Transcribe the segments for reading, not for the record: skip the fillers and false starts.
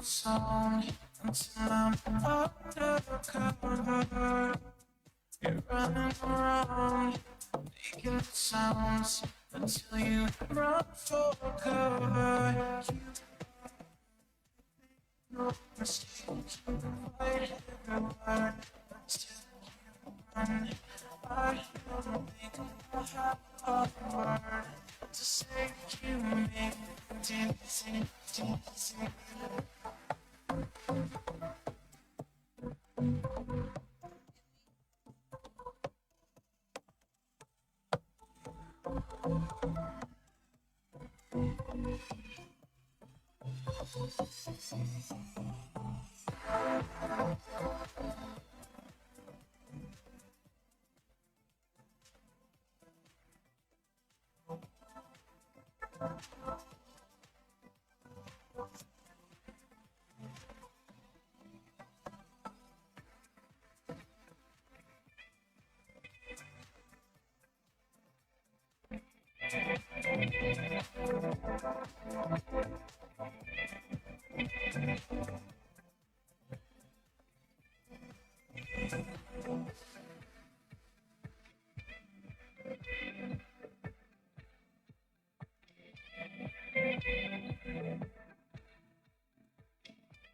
sound until I'm undercover. You're running around, making sounds until you run for cover. You no mistake, you fight every word, but still you run. I don't think I have a word to say. You make me dizzy, dizzy.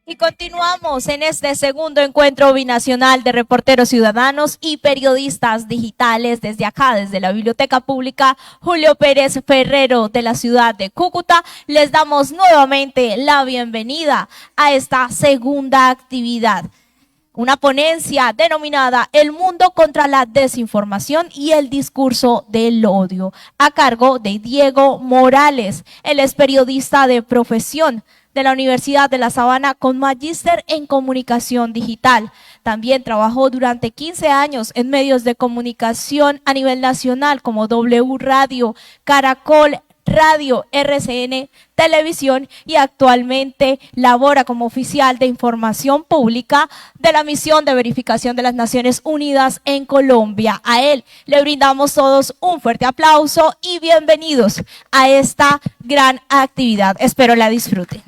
Y continuamos en este segundo encuentro binacional de reporteros ciudadanos y periodistas digitales desde acá, desde la Biblioteca Pública Julio Pérez Ferrero de la ciudad de Cúcuta. Les damos nuevamente la bienvenida a esta segunda actividad. Una ponencia denominada El mundo contra la desinformación y el discurso del odio, a cargo de Diego Morales. Él es periodista de profesión de la Universidad de La Sabana con magíster en comunicación digital. También trabajó durante 15 años en medios de comunicación a nivel nacional como W Radio, Caracol Radio, RCN, Televisión, y actualmente labora como oficial de información pública de la Misión de Verificación de las Naciones Unidas en Colombia. A él le brindamos todos un fuerte aplauso y bienvenidos a esta gran actividad. Espero la disfruten.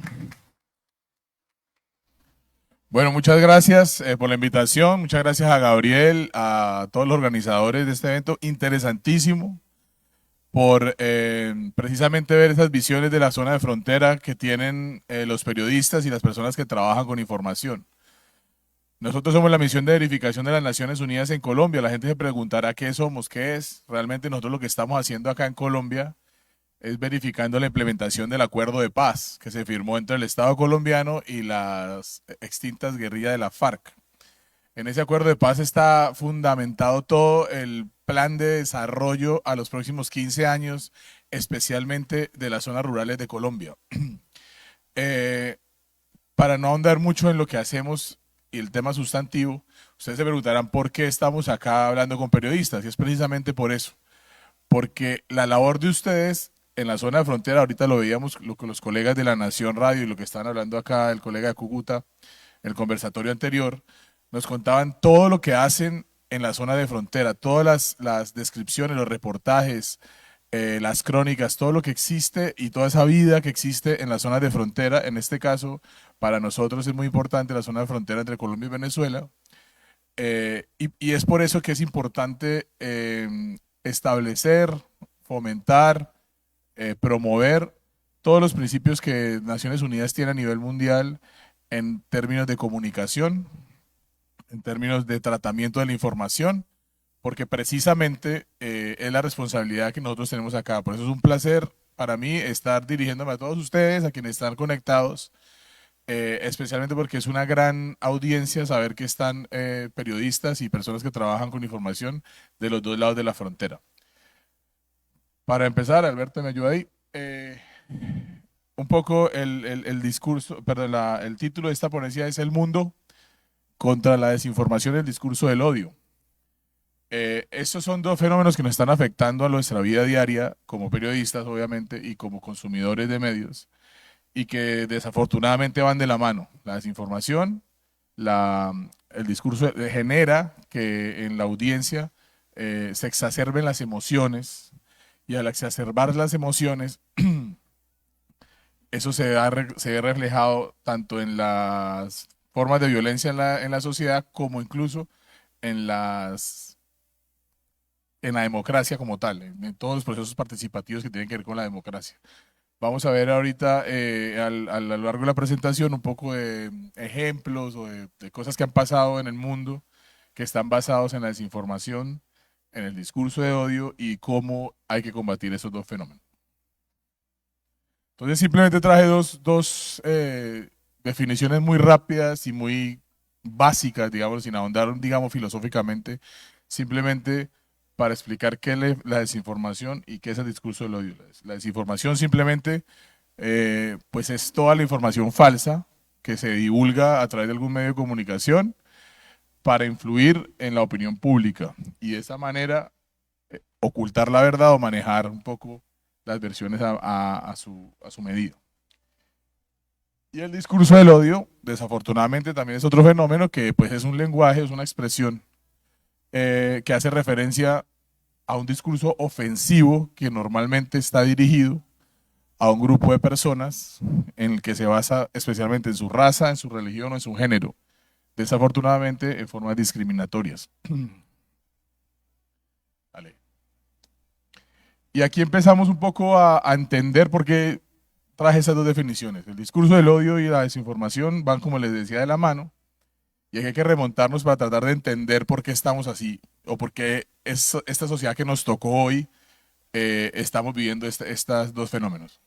Bueno, muchas gracias por la invitación, muchas gracias a Gabriel, a todos los organizadores de este evento interesantísimo, por precisamente ver esas visiones de la zona de frontera que tienen los periodistas y las personas que trabajan con información. Nosotros somos la Misión de Verificación de las Naciones Unidas en Colombia. La gente se preguntará qué somos, qué es. Realmente nosotros lo que estamos haciendo acá en Colombia es verificando la implementación del acuerdo de paz que se firmó entre el Estado colombiano y las extintas guerrillas de la FARC. En ese acuerdo de paz está fundamentado todo el plan de desarrollo a los próximos 15 años, especialmente de las zonas rurales de Colombia. Para no ahondar mucho en lo que hacemos y el tema sustantivo, ustedes se preguntarán por qué estamos acá hablando con periodistas, y es precisamente por eso, porque la labor de ustedes en la zona de frontera, ahorita lo veíamos con los colegas de La Nación Radio y lo que estaban hablando acá el colega de Cúcuta, el conversatorio anterior, nos contaban todo lo que hacen en la zona de frontera, todas las descripciones, los reportajes, las crónicas, todo lo que existe y toda esa vida que existe en las zonas de frontera. En este caso, para nosotros es muy importante la zona de frontera entre Colombia y Venezuela, y es por eso que es importante establecer, fomentar, promover todos los principios que Naciones Unidas tiene a nivel mundial en términos de comunicación, en términos de tratamiento de la información, porque precisamente es la responsabilidad que nosotros tenemos acá. Por eso es un placer para mí estar dirigiéndome a todos ustedes, a quienes están conectados, especialmente porque es una gran audiencia saber que están periodistas y personas que trabajan con información de los dos lados de la frontera. Para empezar, Alberto me ayuda ahí, un poco el discurso, perdón, el título de esta ponencia es El mundo contra la desinformación y el discurso del odio. Estos son dos fenómenos que nos están afectando a nuestra vida diaria como periodistas, obviamente, y como consumidores de medios, y que desafortunadamente van de la mano. La desinformación, el discurso genera que en la audiencia se exacerben las emociones, y al exacerbar las emociones eso se ve reflejado tanto en las formas de violencia en la sociedad como incluso en en la democracia como tal, en todos los procesos participativos que tienen que ver con la democracia. Vamos a ver ahorita a lo largo de la presentación un poco de ejemplos o de cosas que han pasado en el mundo que están basados en la desinformación, en el discurso de odio y cómo hay que combatir esos dos fenómenos. Entonces simplemente traje dos definiciones muy rápidas y muy básicas, digamos, sin ahondar, digamos, filosóficamente, simplemente para explicar qué es la desinformación y qué es el discurso del odio. La desinformación simplemente, pues es toda la información falsa que se divulga a través de algún medio de comunicación para influir en la opinión pública y de esa manera ocultar la verdad o manejar un poco las versiones a su medida. Y el discurso del odio, desafortunadamente, también es otro fenómeno que pues es un lenguaje, es una expresión que hace referencia a un discurso ofensivo que normalmente está dirigido a un grupo de personas en el que se basa especialmente en su raza, en su religión o en su género, desafortunadamente en formas discriminatorias. Vale. Y aquí empezamos un poco a entender por qué traje esas dos definiciones. El discurso del odio y la desinformación van, como les decía, de la mano. Y hay que remontarnos para tratar de entender por qué estamos así o por qué esta sociedad que nos tocó hoy estamos viviendo estos dos fenómenos.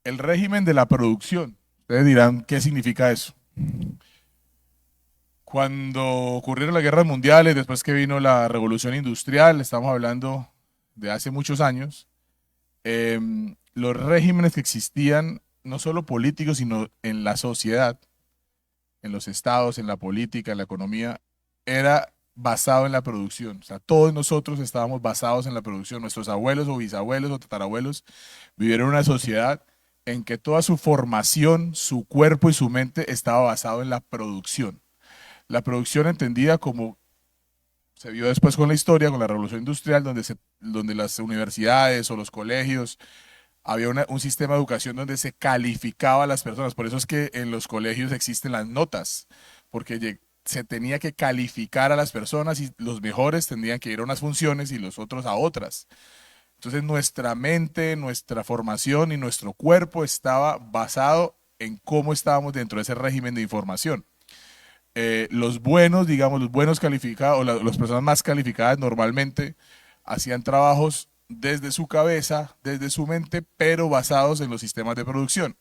El régimen de la producción. Ustedes dirán, ¿qué significa eso? Cuando ocurrieron las guerras mundiales, después que vino la revolución industrial, estamos hablando de hace muchos años, los regímenes que existían, no solo políticos, sino en la sociedad, en los estados, en la política, en la economía, era basado en la producción. O sea, todos nosotros estábamos basados en la producción. Nuestros abuelos o bisabuelos o tatarabuelos vivieron en una sociedad en que toda su formación, su cuerpo y su mente estaba basado en la producción. La producción entendida como se vio después con la historia, con la revolución industrial, donde las universidades o los colegios había un sistema de educación donde se calificaba a las personas. Por eso es que en los colegios existen las notas, porque se tenía que calificar a las personas y los mejores tendrían que ir a unas funciones y los otros a otras. Entonces nuestra mente, nuestra formación y nuestro cuerpo estaba basado en cómo estábamos dentro de ese régimen de información. Los buenos, digamos, los buenos calificados, o las personas más calificadas normalmente hacían trabajos desde su cabeza, desde su mente, pero basados en los sistemas de producción.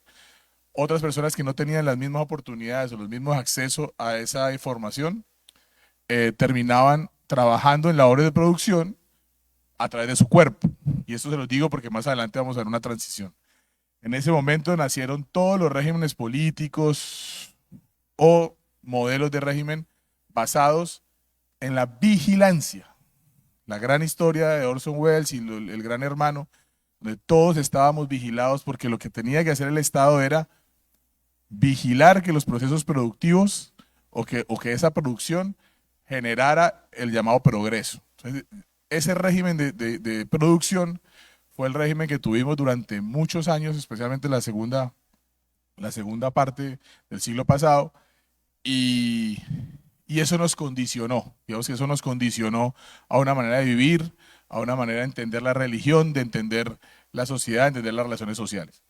Otras personas que no tenían las mismas oportunidades o los mismos accesos a esa información, terminaban trabajando en labores de producción a través de su cuerpo. Y esto se los digo porque más adelante vamos a ver una transición. En ese momento nacieron todos los regímenes políticos o modelos de régimen basados en la vigilancia. La gran historia de Orson Welles y el Gran Hermano, donde todos estábamos vigilados porque lo que tenía que hacer el Estado era vigilar que los procesos productivos o que esa producción generara el llamado progreso. Entonces, ese régimen de producción fue el régimen que tuvimos durante muchos años, especialmente la segunda parte del siglo pasado, y eso nos condicionó, digamos que eso nos condicionó a una manera de vivir, a una manera de entender la religión, de entender la sociedad, de entender las relaciones sociales.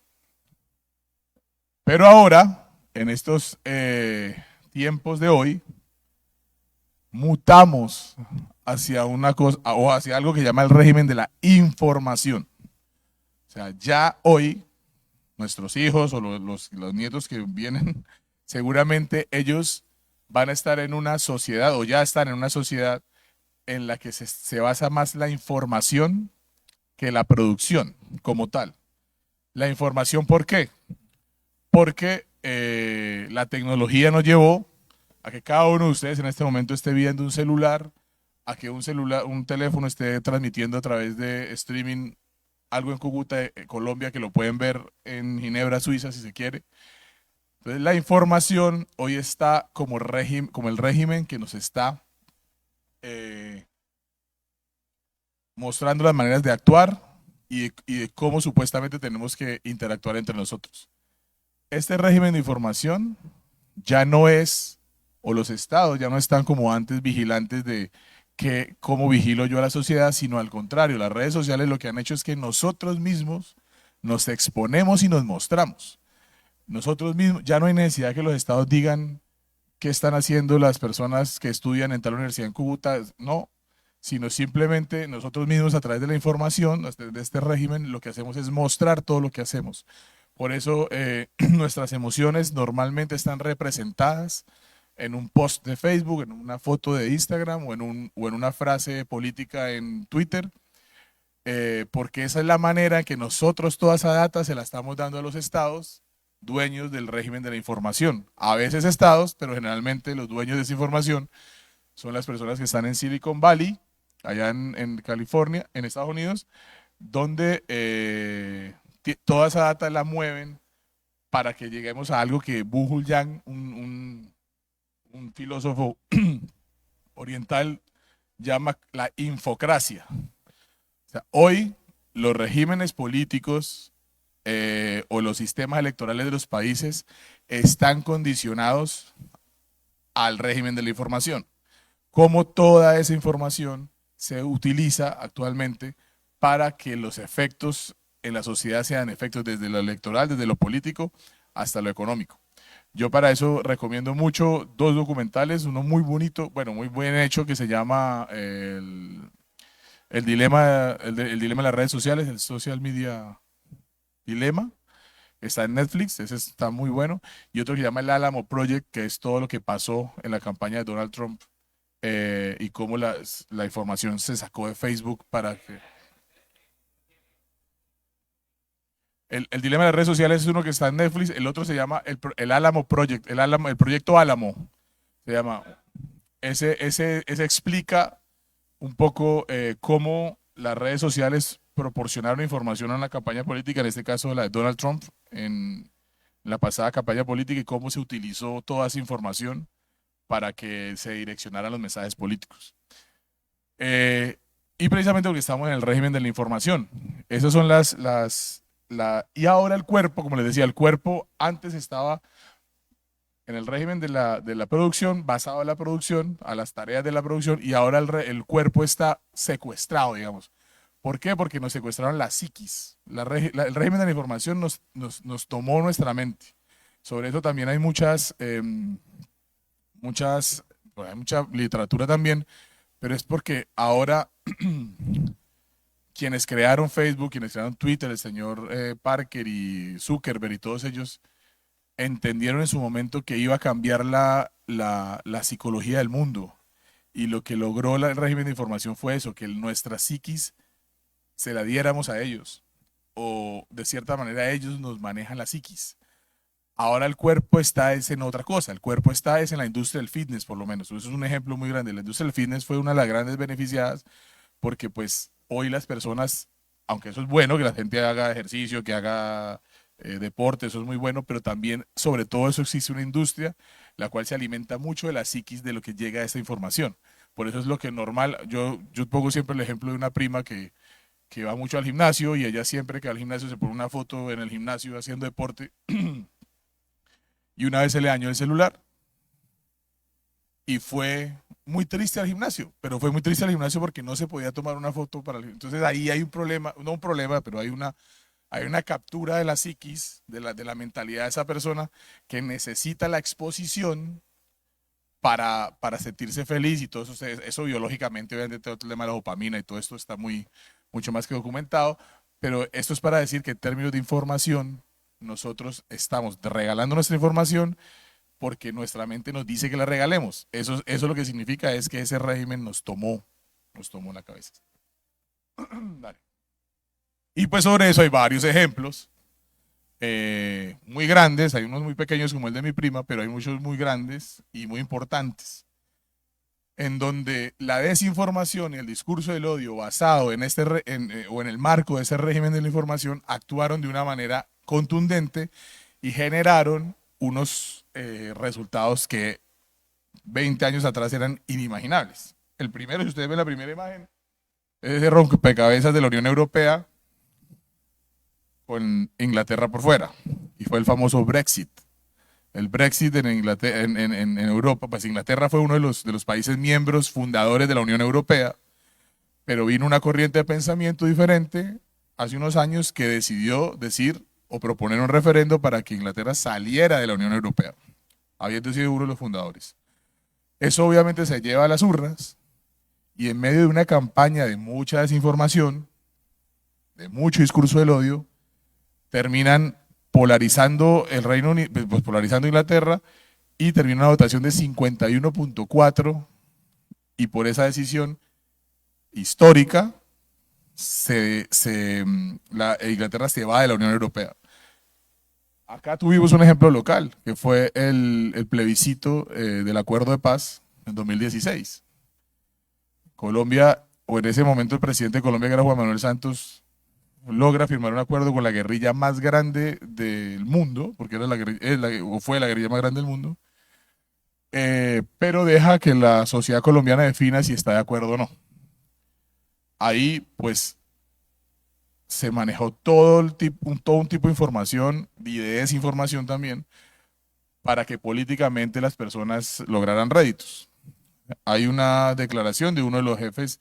Pero ahora, en estos tiempos de hoy, mutamos hacia una cosa, o hacia algo que llama el régimen de la información. O sea, ya hoy, nuestros hijos o los nietos que vienen, seguramente ellos van a estar en una sociedad o ya están en una sociedad en la que se basa más la información que la producción como tal. La información, ¿por qué? Porque la tecnología nos llevó a que cada uno de ustedes en este momento esté viendo un celular, a que un teléfono esté transmitiendo a través de streaming algo en Cúcuta, Colombia, que lo pueden ver en Ginebra, Suiza, si se quiere. Entonces la información hoy está como el régimen que nos está mostrando las maneras de actuar, y de cómo supuestamente tenemos que interactuar entre nosotros. Este régimen de información ya no es, o los estados ya no están como antes vigilantes de cómo vigilo yo a la sociedad, sino al contrario, las redes sociales lo que han hecho es que nosotros mismos nos exponemos y nos mostramos. Nosotros mismos, ya no hay necesidad que los estados digan qué están haciendo las personas que estudian en tal universidad en Cúcuta, no, sino simplemente nosotros mismos a través de la información, de este régimen, lo que hacemos es mostrar todo lo que hacemos. Por eso nuestras emociones normalmente están representadas en un post de Facebook, en una foto de Instagram o en una frase política en Twitter, porque esa es la manera en que nosotros toda esa data se la estamos dando a los estados, dueños del régimen de la información. A veces estados, pero generalmente los dueños de esa información son las personas que están en Silicon Valley, allá en California, en Estados Unidos, donde toda esa data la mueven para que lleguemos a algo que Buchul Yang, un filósofo oriental, llama la infocracia. O sea, hoy los regímenes políticos o los sistemas electorales de los países están condicionados al régimen de la información. Cómo toda esa información se utiliza actualmente para que los efectos en la sociedad sean efectos desde lo electoral, desde lo político, hasta lo económico. Yo para eso recomiendo mucho dos documentales, uno muy bonito, bueno, muy bien hecho, que se llama el dilema de las redes sociales, el Social Media Dilema. Está en Netflix, ese está muy bueno. Y otro que se llama el Alamo Project, que es todo lo que pasó en la campaña de Donald Trump y cómo la información se sacó de Facebook para que... El dilema de las redes sociales es uno que está en Netflix, el otro se llama el Alamo Project, el proyecto Álamo, se llama. Ese explica un poco cómo las redes sociales proporcionaron información a la campaña política, en este caso la de Donald Trump, en la pasada campaña política, y cómo se utilizó toda esa información para que se direccionaran los mensajes políticos. Y precisamente porque estamos en el régimen de la información. Esas son y ahora el cuerpo, como les decía, el cuerpo antes estaba en el régimen de la producción, basado en la producción, a las tareas de la producción, y ahora el cuerpo está secuestrado, digamos. ¿Por qué? Porque nos secuestraron la psiquis. El régimen de la información nos tomó nuestra mente. Sobre eso también hay hay mucha literatura también, pero es porque ahora quienes crearon Facebook, quienes crearon Twitter, el señor Parker y Zuckerberg y todos ellos, entendieron en su momento que iba a cambiar la psicología del mundo. Y lo que logró el régimen de información fue eso, que nuestra psiquis se la diéramos a ellos. O de cierta manera ellos nos manejan la psiquis. Ahora el cuerpo está en otra cosa, el cuerpo está en la industria del fitness, por lo menos. Eso es un ejemplo muy grande. La industria del fitness fue una de las grandes beneficiadas porque pues hoy las personas, aunque eso es bueno, que la gente haga ejercicio, que haga deporte, eso es muy bueno, pero también, sobre todo eso, existe una industria la cual se alimenta mucho de la psiquis de lo que llega a esta información. Por eso es lo que normal, yo pongo siempre el ejemplo de una prima que va mucho al gimnasio y ella siempre que va al gimnasio se pone una foto en el gimnasio haciendo deporte y una vez se le dañó el celular y fue muy triste al gimnasio, pero fue muy triste al gimnasio porque no se podía tomar una foto para entonces ahí hay un problema, no un problema, pero hay una captura de la psiquis, de la mentalidad de esa persona que necesita la exposición para sentirse feliz y todo eso, eso biológicamente, obviamente todo el tema de la dopamina y todo esto está mucho más que documentado, pero esto es para decir que en términos de información, nosotros estamos regalando nuestra información porque nuestra mente nos dice que la regalemos. Eso lo que significa es que ese régimen nos tomó la cabeza. Dale. Y pues sobre eso hay varios ejemplos muy grandes, hay unos muy pequeños como el de mi prima, pero hay muchos muy grandes y muy importantes, en donde la desinformación y el discurso del odio basado en o en el marco de ese régimen de la información actuaron de una manera contundente y generaron unos resultados que 20 años atrás eran inimaginables. El primero, si ustedes ven la primera imagen, es ese rompecabezas de la Unión Europea, con Inglaterra por fuera, y fue el famoso Brexit. El Brexit en Inglaterra, en Europa, pues Inglaterra fue uno de los países miembros fundadores de la Unión Europea, pero vino una corriente de pensamiento diferente hace unos años que decidió decir o proponer un referendo para que Inglaterra saliera de la Unión Europea, habiendo sido uno de los fundadores. Eso obviamente se lleva a las urnas y en medio de una campaña de mucha desinformación, de mucho discurso del odio, terminan polarizando el Reino Unido, pues polarizando Inglaterra, y termina una votación de 51.4, y por esa decisión histórica Inglaterra se va de la Unión Europea. Acá tuvimos un ejemplo local, que fue el plebiscito del acuerdo de paz en 2016. Colombia, o en ese momento el presidente de Colombia, que era Juan Manuel Santos, logra firmar un acuerdo con la guerrilla más grande del mundo, porque era o fue la guerrilla más grande del mundo, pero deja que la sociedad colombiana defina si está de acuerdo o no. Ahí, pues, se manejó todo un tipo de información y de desinformación también para que políticamente las personas lograran réditos. Hay una declaración de uno de los jefes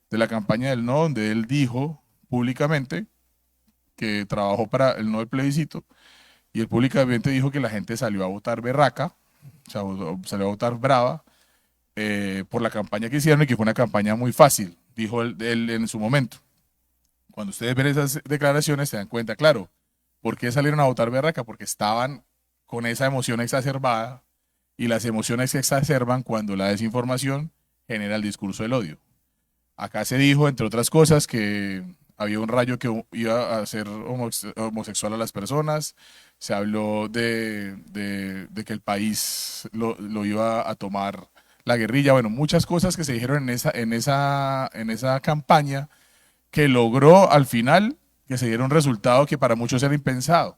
de la campaña del no, donde él dijo públicamente que trabajó para el no del plebiscito, y él públicamente dijo que la gente salió a votar berraca, o sea, salió a votar brava, por la campaña que hicieron, y que fue una campaña muy fácil, dijo él en su momento. Cuando ustedes ven esas declaraciones se dan cuenta, claro, ¿por qué salieron a votar berraca? Porque estaban con esa emoción exacerbada, y las emociones se exacerban cuando la desinformación genera el discurso del odio. Acá se dijo, entre otras cosas, que había un rayo que iba a hacer homosexual a las personas. Se habló de que el país lo iba a tomar la guerrilla. Bueno, muchas cosas que se dijeron en esa campaña, que logró al final que se diera un resultado que para muchos era impensado.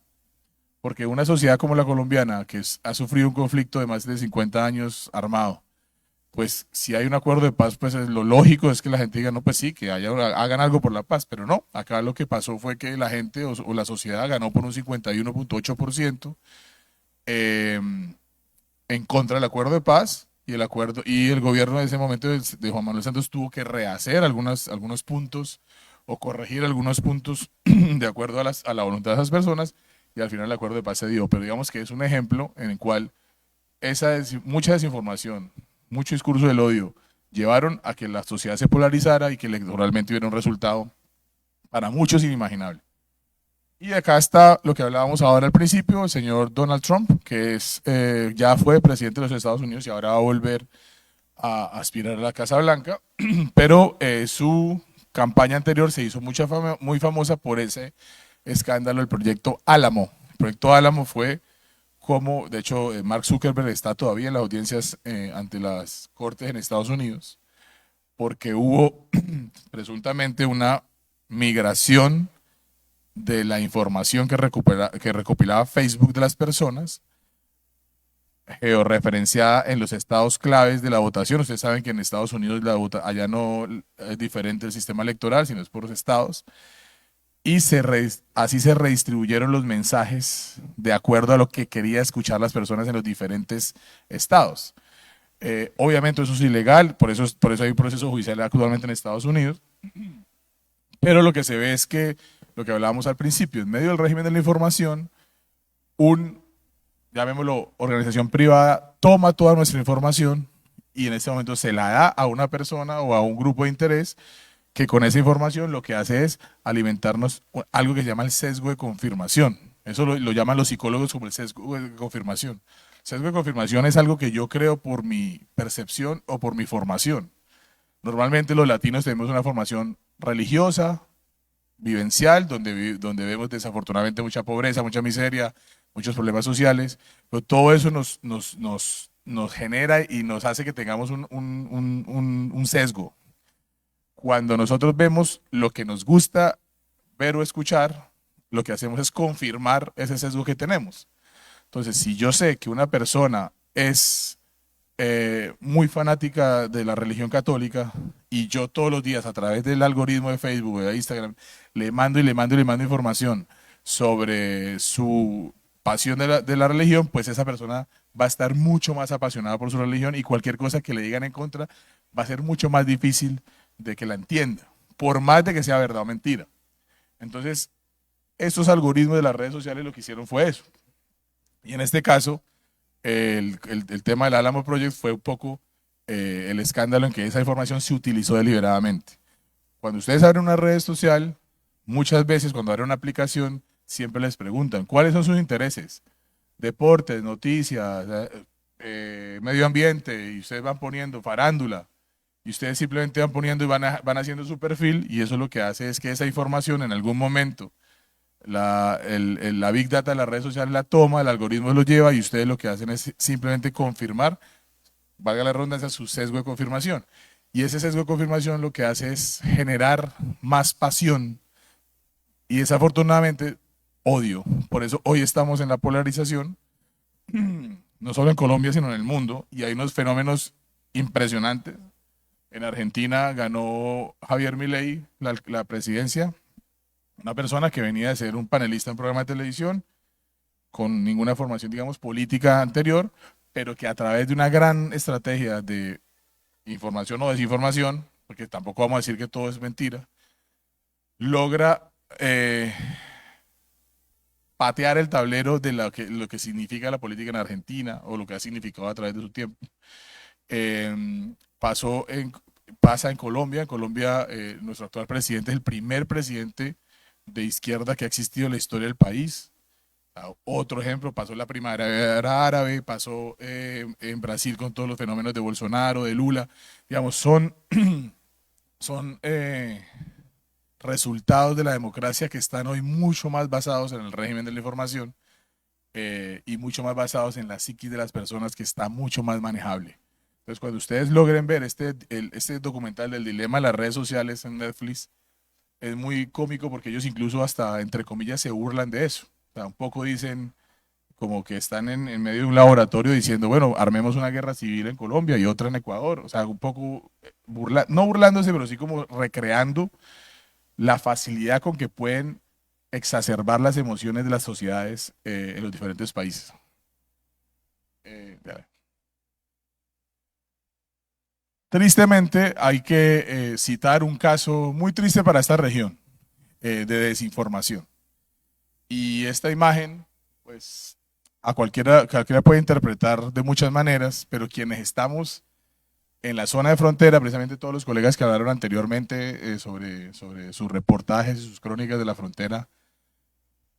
Porque una sociedad como la colombiana, que ha sufrido un conflicto de más de 50 años armado, pues si hay un acuerdo de paz, pues lo lógico es que la gente diga, no, pues sí, que hagan algo por la paz, pero no, acá lo que pasó fue que la gente o la sociedad ganó por un 51.8% en contra del acuerdo de paz, y el gobierno de ese momento de Juan Manuel Santos tuvo que rehacer algunos puntos o corregir algunos puntos de acuerdo a la voluntad de esas personas, y al final el acuerdo de paz se dio. Pero digamos que es un ejemplo en el cual mucha desinformación, mucho discurso del odio llevaron a que la sociedad se polarizara y que electoralmente hubiera un resultado para muchos inimaginable. Y acá está lo que hablábamos ahora al principio, el señor Donald Trump, que ya fue presidente de los Estados Unidos y ahora va a volver a aspirar a la Casa Blanca, pero su campaña anterior se hizo muy famosa por ese escándalo, el proyecto Álamo. El proyecto Álamo fue como, de hecho, Mark Zuckerberg está todavía en las audiencias ante las cortes en Estados Unidos, porque hubo presuntamente una migración de la información que recopilaba Facebook de las personas, georreferenciada en los estados claves de la votación. Ustedes saben que en Estados Unidos allá no es diferente el sistema electoral, sino es por los estados. Y así se redistribuyeron los mensajes de acuerdo a lo que quería escuchar las personas en los diferentes estados. Obviamente eso es ilegal, por eso hay un proceso judicial actualmente en Estados Unidos, pero lo que se ve es que, lo que hablábamos al principio, en medio del régimen de la información, llamémoslo, organización privada, toma toda nuestra información y en este momento se la da a una persona o a un grupo de interés, que con esa información lo que hace es alimentarnos algo que se llama el sesgo de confirmación. Eso lo llaman los psicólogos como el sesgo de confirmación. El sesgo de confirmación es algo que yo creo por mi percepción o por mi formación. Normalmente los latinos tenemos una formación religiosa, vivencial, donde vemos desafortunadamente mucha pobreza, mucha miseria, muchos problemas sociales, pero todo eso nos genera y nos hace que tengamos un sesgo. Cuando nosotros vemos lo que nos gusta ver o escuchar, lo que hacemos es confirmar ese sesgo que tenemos. Entonces, si yo sé que una persona es muy fanática de la religión católica y yo todos los días a través del algoritmo de Facebook o de Instagram le mando información sobre su pasión de la religión, pues esa persona va a estar mucho más apasionada por su religión y cualquier cosa que le digan en contra va a ser mucho más difícil de que la entienda, por más de que sea verdad o mentira. Entonces, estos algoritmos de las redes sociales lo que hicieron fue eso. Y en este caso, el tema del Álamo Project fue un poco el escándalo en que esa información se utilizó deliberadamente. Cuando ustedes abren una red social, muchas veces cuando abren una aplicación, siempre les preguntan, ¿cuáles son sus intereses? Deportes, noticias, medio ambiente, y ustedes van poniendo farándula, y ustedes simplemente van poniendo y van haciendo su perfil, y eso lo que hace es que esa información en algún momento, la Big Data de las redes sociales la toma, el algoritmo lo lleva, y ustedes lo que hacen es simplemente confirmar, valga la redundancia, su sesgo de confirmación. Y ese sesgo de confirmación lo que hace es generar más pasión y desafortunadamente odio. Por eso hoy estamos en la polarización, no solo en Colombia, sino en el mundo, y hay unos fenómenos impresionantes. En Argentina ganó Javier Milei la presidencia, una persona que venía de ser un panelista en un programa de televisión, con ninguna formación, digamos, política anterior, pero que a través de una gran estrategia de información o desinformación, porque tampoco vamos a decir que todo es mentira, logra patear el tablero de lo que significa la política en Argentina o lo que ha significado a través de su tiempo. Pasa en Colombia. En Colombia, nuestro actual presidente es el primer presidente de izquierda que ha existido en la historia del país. Otro ejemplo, pasó la primavera árabe, pasó en Brasil con todos los fenómenos de Bolsonaro, de Lula. Digamos, son resultados de la democracia que están hoy mucho más basados en el régimen de la información y mucho más basados en la psiquis de las personas, que está mucho más manejable. Entonces, cuando ustedes logren ver este documental del dilema de las redes sociales en Netflix, es muy cómico porque ellos incluso hasta, entre comillas, se burlan de eso. O sea, un poco dicen como que están en medio de un laboratorio diciendo, bueno, armemos una guerra civil en Colombia y otra en Ecuador. O sea, un poco no burlándose, pero sí como recreando la facilidad con que pueden exacerbar las emociones de las sociedades en los diferentes países. Tristemente, hay que citar un caso muy triste para esta región de desinformación. Y esta imagen, pues, cualquiera puede interpretar de muchas maneras, pero quienes estamos en la zona de frontera, precisamente todos los colegas que hablaron anteriormente sobre sus reportajes y sus crónicas de la frontera,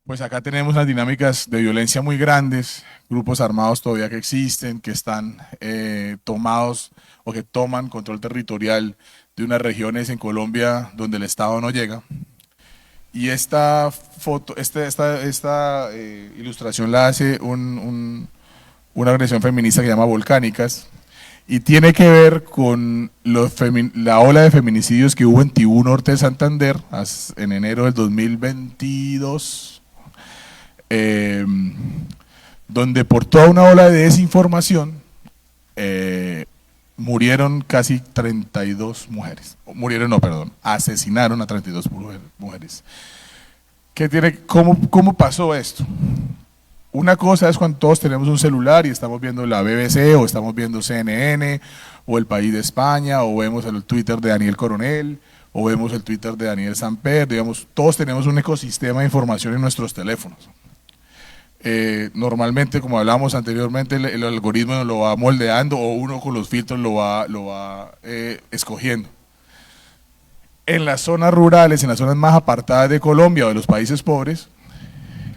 pues acá tenemos unas dinámicas de violencia muy grandes, grupos armados todavía que existen, que están tomados o que toman control territorial de unas regiones en Colombia donde el Estado no llega. Y esta foto, esta ilustración la hace una organización feminista que se llama Volcánicas, y tiene que ver con la ola de feminicidios que hubo en Tibú Norte de Santander en enero del 2022, donde por toda una ola de desinformación murieron casi 32 mujeres. Asesinaron a 32 mujeres. ¿Cómo pasó esto? Una cosa es cuando todos tenemos un celular y estamos viendo la BBC o estamos viendo CNN o El País de España o vemos el Twitter de Daniel Coronel o vemos el Twitter de Daniel Samper, digamos, todos tenemos un ecosistema de información en nuestros teléfonos. Normalmente, como hablábamos anteriormente, el algoritmo nos lo va moldeando o uno con los filtros lo va escogiendo. En las zonas rurales, en las zonas más apartadas de Colombia o de los países pobres,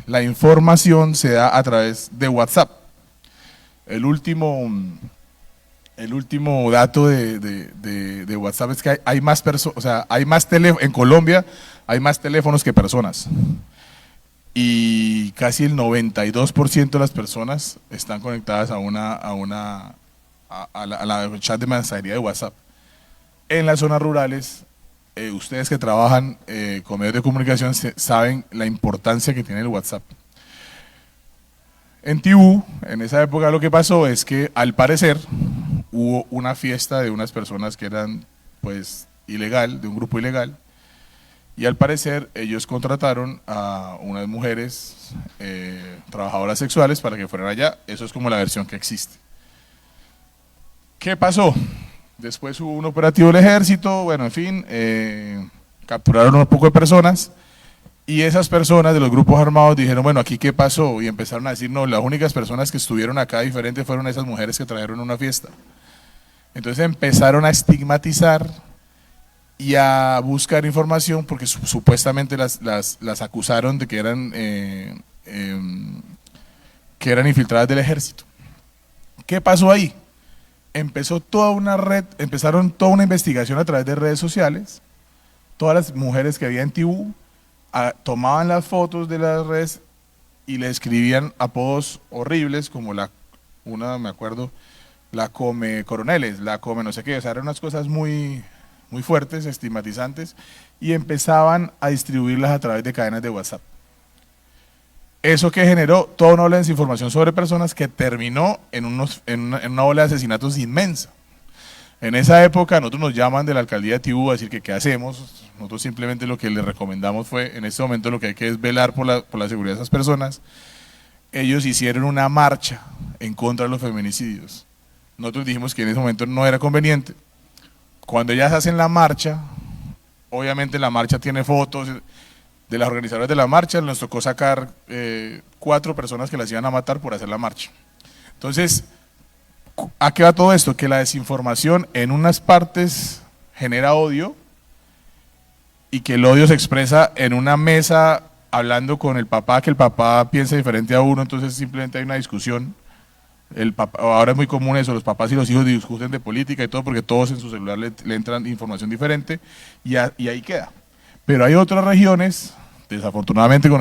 la información se da a través de WhatsApp. El último dato de WhatsApp es que hay más personas, o sea, en Colombia hay más teléfonos que personas. Y casi el 92% de las personas están conectadas a la chat de mensajería de WhatsApp. En las zonas rurales, ustedes que trabajan con medios de comunicación saben la importancia que tiene el WhatsApp. En Tibú, en esa época, lo que pasó es que al parecer hubo una fiesta de unas personas que eran, pues, de un grupo ilegal, y al parecer ellos contrataron a unas mujeres trabajadoras sexuales para que fueran allá. Eso es como la versión que existe. ¿Qué pasó? Después hubo un operativo del ejército, bueno, en fin, capturaron un poco de personas y esas personas de los grupos armados dijeron, bueno, ¿aquí qué pasó? Y empezaron a decir, no, las únicas personas que estuvieron acá diferentes fueron esas mujeres que trajeron una fiesta. Entonces empezaron a estigmatizar y a buscar información porque supuestamente las acusaron de que eran infiltradas del ejército. ¿Qué pasó ahí? Empezó toda una red, empezaron toda una investigación a través de redes sociales. Todas las mujeres que había en Tibú tomaban las fotos de las redes y le escribían apodos horribles como me acuerdo, la come coroneles, la come no sé qué, o sea, eran unas cosas muy fuertes, estigmatizantes, y empezaban a distribuirlas a través de cadenas de WhatsApp. Eso que generó toda una ola de desinformación sobre personas que terminó en una ola de asesinatos inmensa. En esa época nosotros nos llaman de la alcaldía de Tibú a decir que qué hacemos. Nosotros simplemente lo que les recomendamos fue, en este momento lo que hay que es velar por la seguridad de esas personas. Ellos hicieron una marcha en contra de los feminicidios. Nosotros dijimos que en ese momento no era conveniente. Cuando ellas hacen la marcha, obviamente la marcha tiene fotos de las organizadoras de la marcha, nos tocó sacar 4 personas que las iban a matar por hacer la marcha. Entonces, ¿a qué va todo esto? Que la desinformación en unas partes genera odio y que el odio se expresa en una mesa hablando con el papá, que el papá piensa diferente a uno, entonces simplemente hay una discusión. Ahora es muy común eso, los papás y los hijos discuten de política y todo porque todos en su celular le entran información diferente y ahí queda. Pero hay otras regiones, desafortunadamente con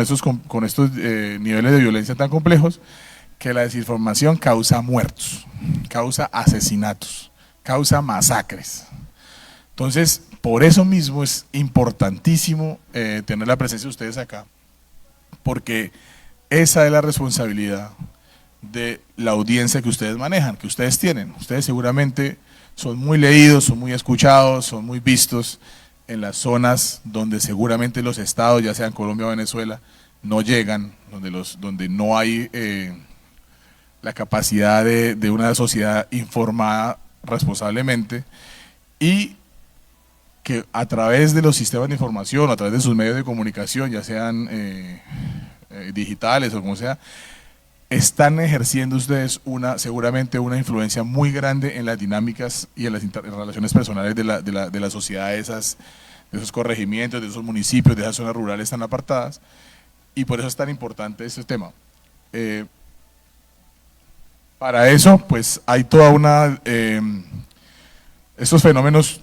estos niveles de violencia tan complejos, que la desinformación causa muertos, causa asesinatos, causa masacres. Entonces, por eso mismo es importantísimo tener la presencia de ustedes acá, porque esa es la responsabilidad de la audiencia que ustedes manejan, que ustedes tienen. Ustedes seguramente son muy leídos, son muy escuchados, son muy vistos en las zonas donde seguramente los estados, ya sean Colombia o Venezuela, no llegan, donde no hay la capacidad de una sociedad informada responsablemente, y que a través de los sistemas de información, a través de sus medios de comunicación, ya sean digitales o como sea, están ejerciendo ustedes seguramente una influencia muy grande en las dinámicas y en las relaciones personales de la sociedad de esos corregimientos, de esos municipios, de esas zonas rurales tan apartadas, y por eso es tan importante este tema. Para eso, pues hay toda estos fenómenos,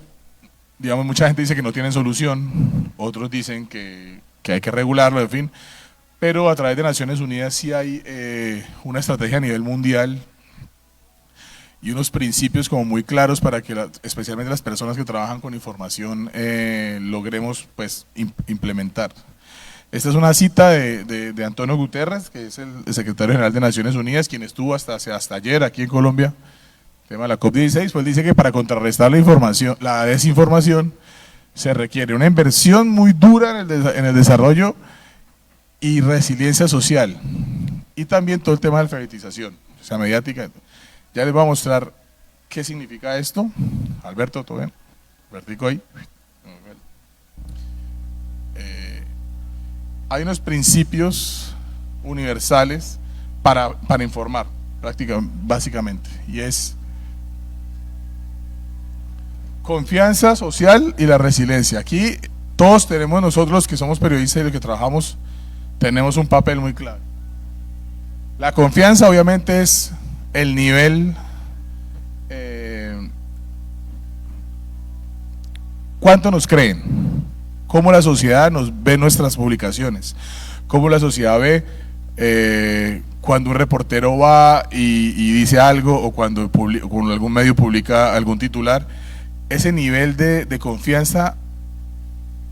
digamos, mucha gente dice que no tienen solución, otros dicen que hay que regularlo, en fin, pero a través de Naciones Unidas sí hay una estrategia a nivel mundial y unos principios como muy claros para que especialmente las personas que trabajan con información logremos pues implementar. Esta es una cita de Antonio Guterres, que es el secretario general de Naciones Unidas, quien estuvo hasta ayer aquí en Colombia, tema de la COP16, pues dice que para contrarrestar la desinformación, se requiere una inversión muy dura en el desarrollo y resiliencia social, y también todo el tema de alfabetización, o sea, mediática. Ya les voy a mostrar qué significa esto. Alberto, ¿todo bien? Albertico ahí. Hay unos principios universales para informar, básicamente, y es confianza social y la resiliencia. Aquí todos tenemos, nosotros que somos periodistas y los que trabajamos, tenemos un papel muy claro. La confianza obviamente es el nivel, ¿cuánto nos creen? ¿Cómo la sociedad nos ve nuestras publicaciones? ¿Cómo la sociedad ve cuando un reportero va y dice algo, o cuando algún medio publica algún titular? Ese nivel de confianza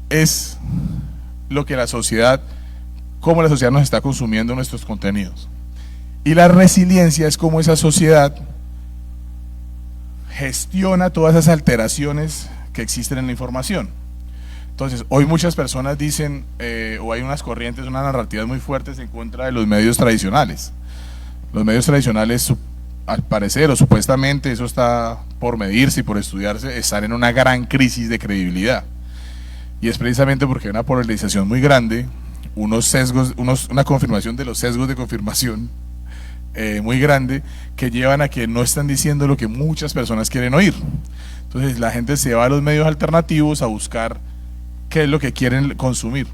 es lo que cómo la sociedad nos está consumiendo nuestros contenidos. Y la resiliencia es cómo esa sociedad gestiona todas esas alteraciones que existen en la información. Entonces, hoy muchas personas dicen, o hay unas corrientes, unas narrativas muy fuertes en contra de los medios tradicionales. Los medios tradicionales, al parecer o supuestamente, eso está por medirse y por estudiarse, están en una gran crisis de credibilidad. Y es precisamente porque hay una polarización muy grande, unos sesgos, una confirmación de los sesgos de confirmación muy grande, que llevan a que no están diciendo lo que muchas personas quieren oír. Entonces la gente se va a los medios alternativos a buscar qué es lo que quieren consumir.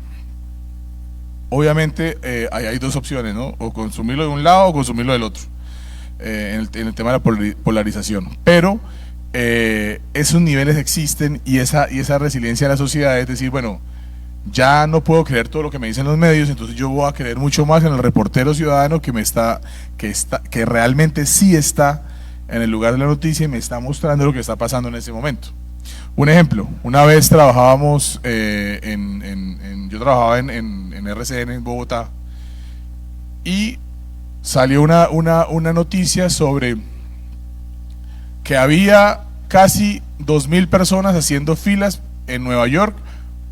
Obviamente hay dos opciones, ¿no? O consumirlo de un lado o consumirlo del otro, en el tema de la polarización. Pero esos niveles existen y esa resiliencia de la sociedad es decir, bueno, ya no puedo creer todo lo que me dicen los medios, entonces yo voy a creer mucho más en el reportero ciudadano que realmente sí está en el lugar de la noticia y me está mostrando lo que está pasando en ese momento. Un ejemplo, una vez trabajábamos yo trabajaba en RCN en Bogotá y salió una noticia sobre que había casi 2.000 personas haciendo filas en Nueva York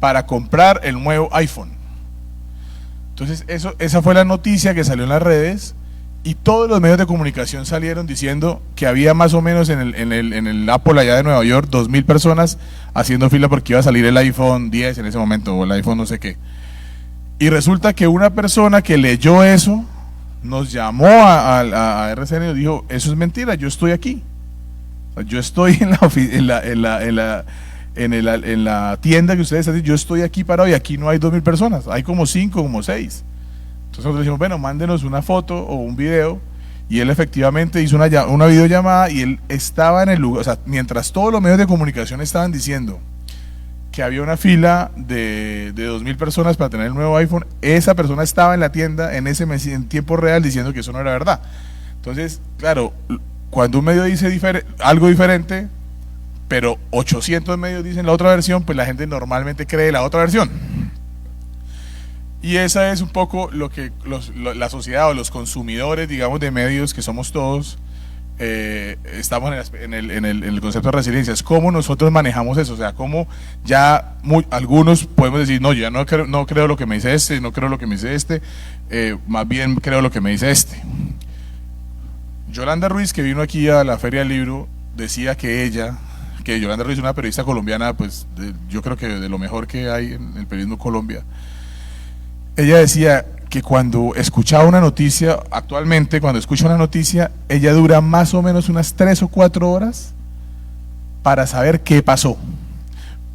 para comprar el nuevo iPhone. Entonces esa fue la noticia que salió en las redes y todos los medios de comunicación salieron diciendo que había más o menos en el Apple allá de Nueva York 2.000 personas haciendo fila porque iba a salir el iPhone 10 en ese momento o el iPhone no sé qué. Y resulta que una persona que leyó eso nos llamó a RCN y nos dijo, eso es mentira, yo estoy aquí. O sea, yo estoy en la tienda que ustedes están diciendo, yo estoy aquí parado y aquí no hay 2.000 personas, hay como 5, como 6. Entonces nosotros decimos, bueno, mándenos una foto o un video, y él efectivamente hizo una videollamada y él estaba en el lugar, o sea, mientras todos los medios de comunicación estaban diciendo que había una fila de 2.000 personas para tener el nuevo iPhone, esa persona estaba en la tienda en tiempo real diciendo que eso no era verdad. Entonces, claro, cuando un medio dice algo diferente, pero 800 medios dicen la otra versión, pues la gente normalmente cree la otra versión. Y esa es un poco lo que la sociedad o los consumidores, digamos, de medios que somos todos, estamos en el concepto de resiliencia. Es cómo nosotros manejamos eso, o sea, cómo ya algunos podemos decir, no, yo ya no creo lo que me dice este, no creo lo que me dice este, más bien creo lo que me dice este. Yolanda Ruiz, que vino aquí a la Feria del Libro, decía que Yolanda Ruiz es una periodista colombiana, pues yo creo que de lo mejor que hay en el periodismo Colombia. Ella decía que cuando escuchaba una noticia, actualmente cuando escucha una noticia, ella dura más o menos unas 3 o 4 horas para saber qué pasó.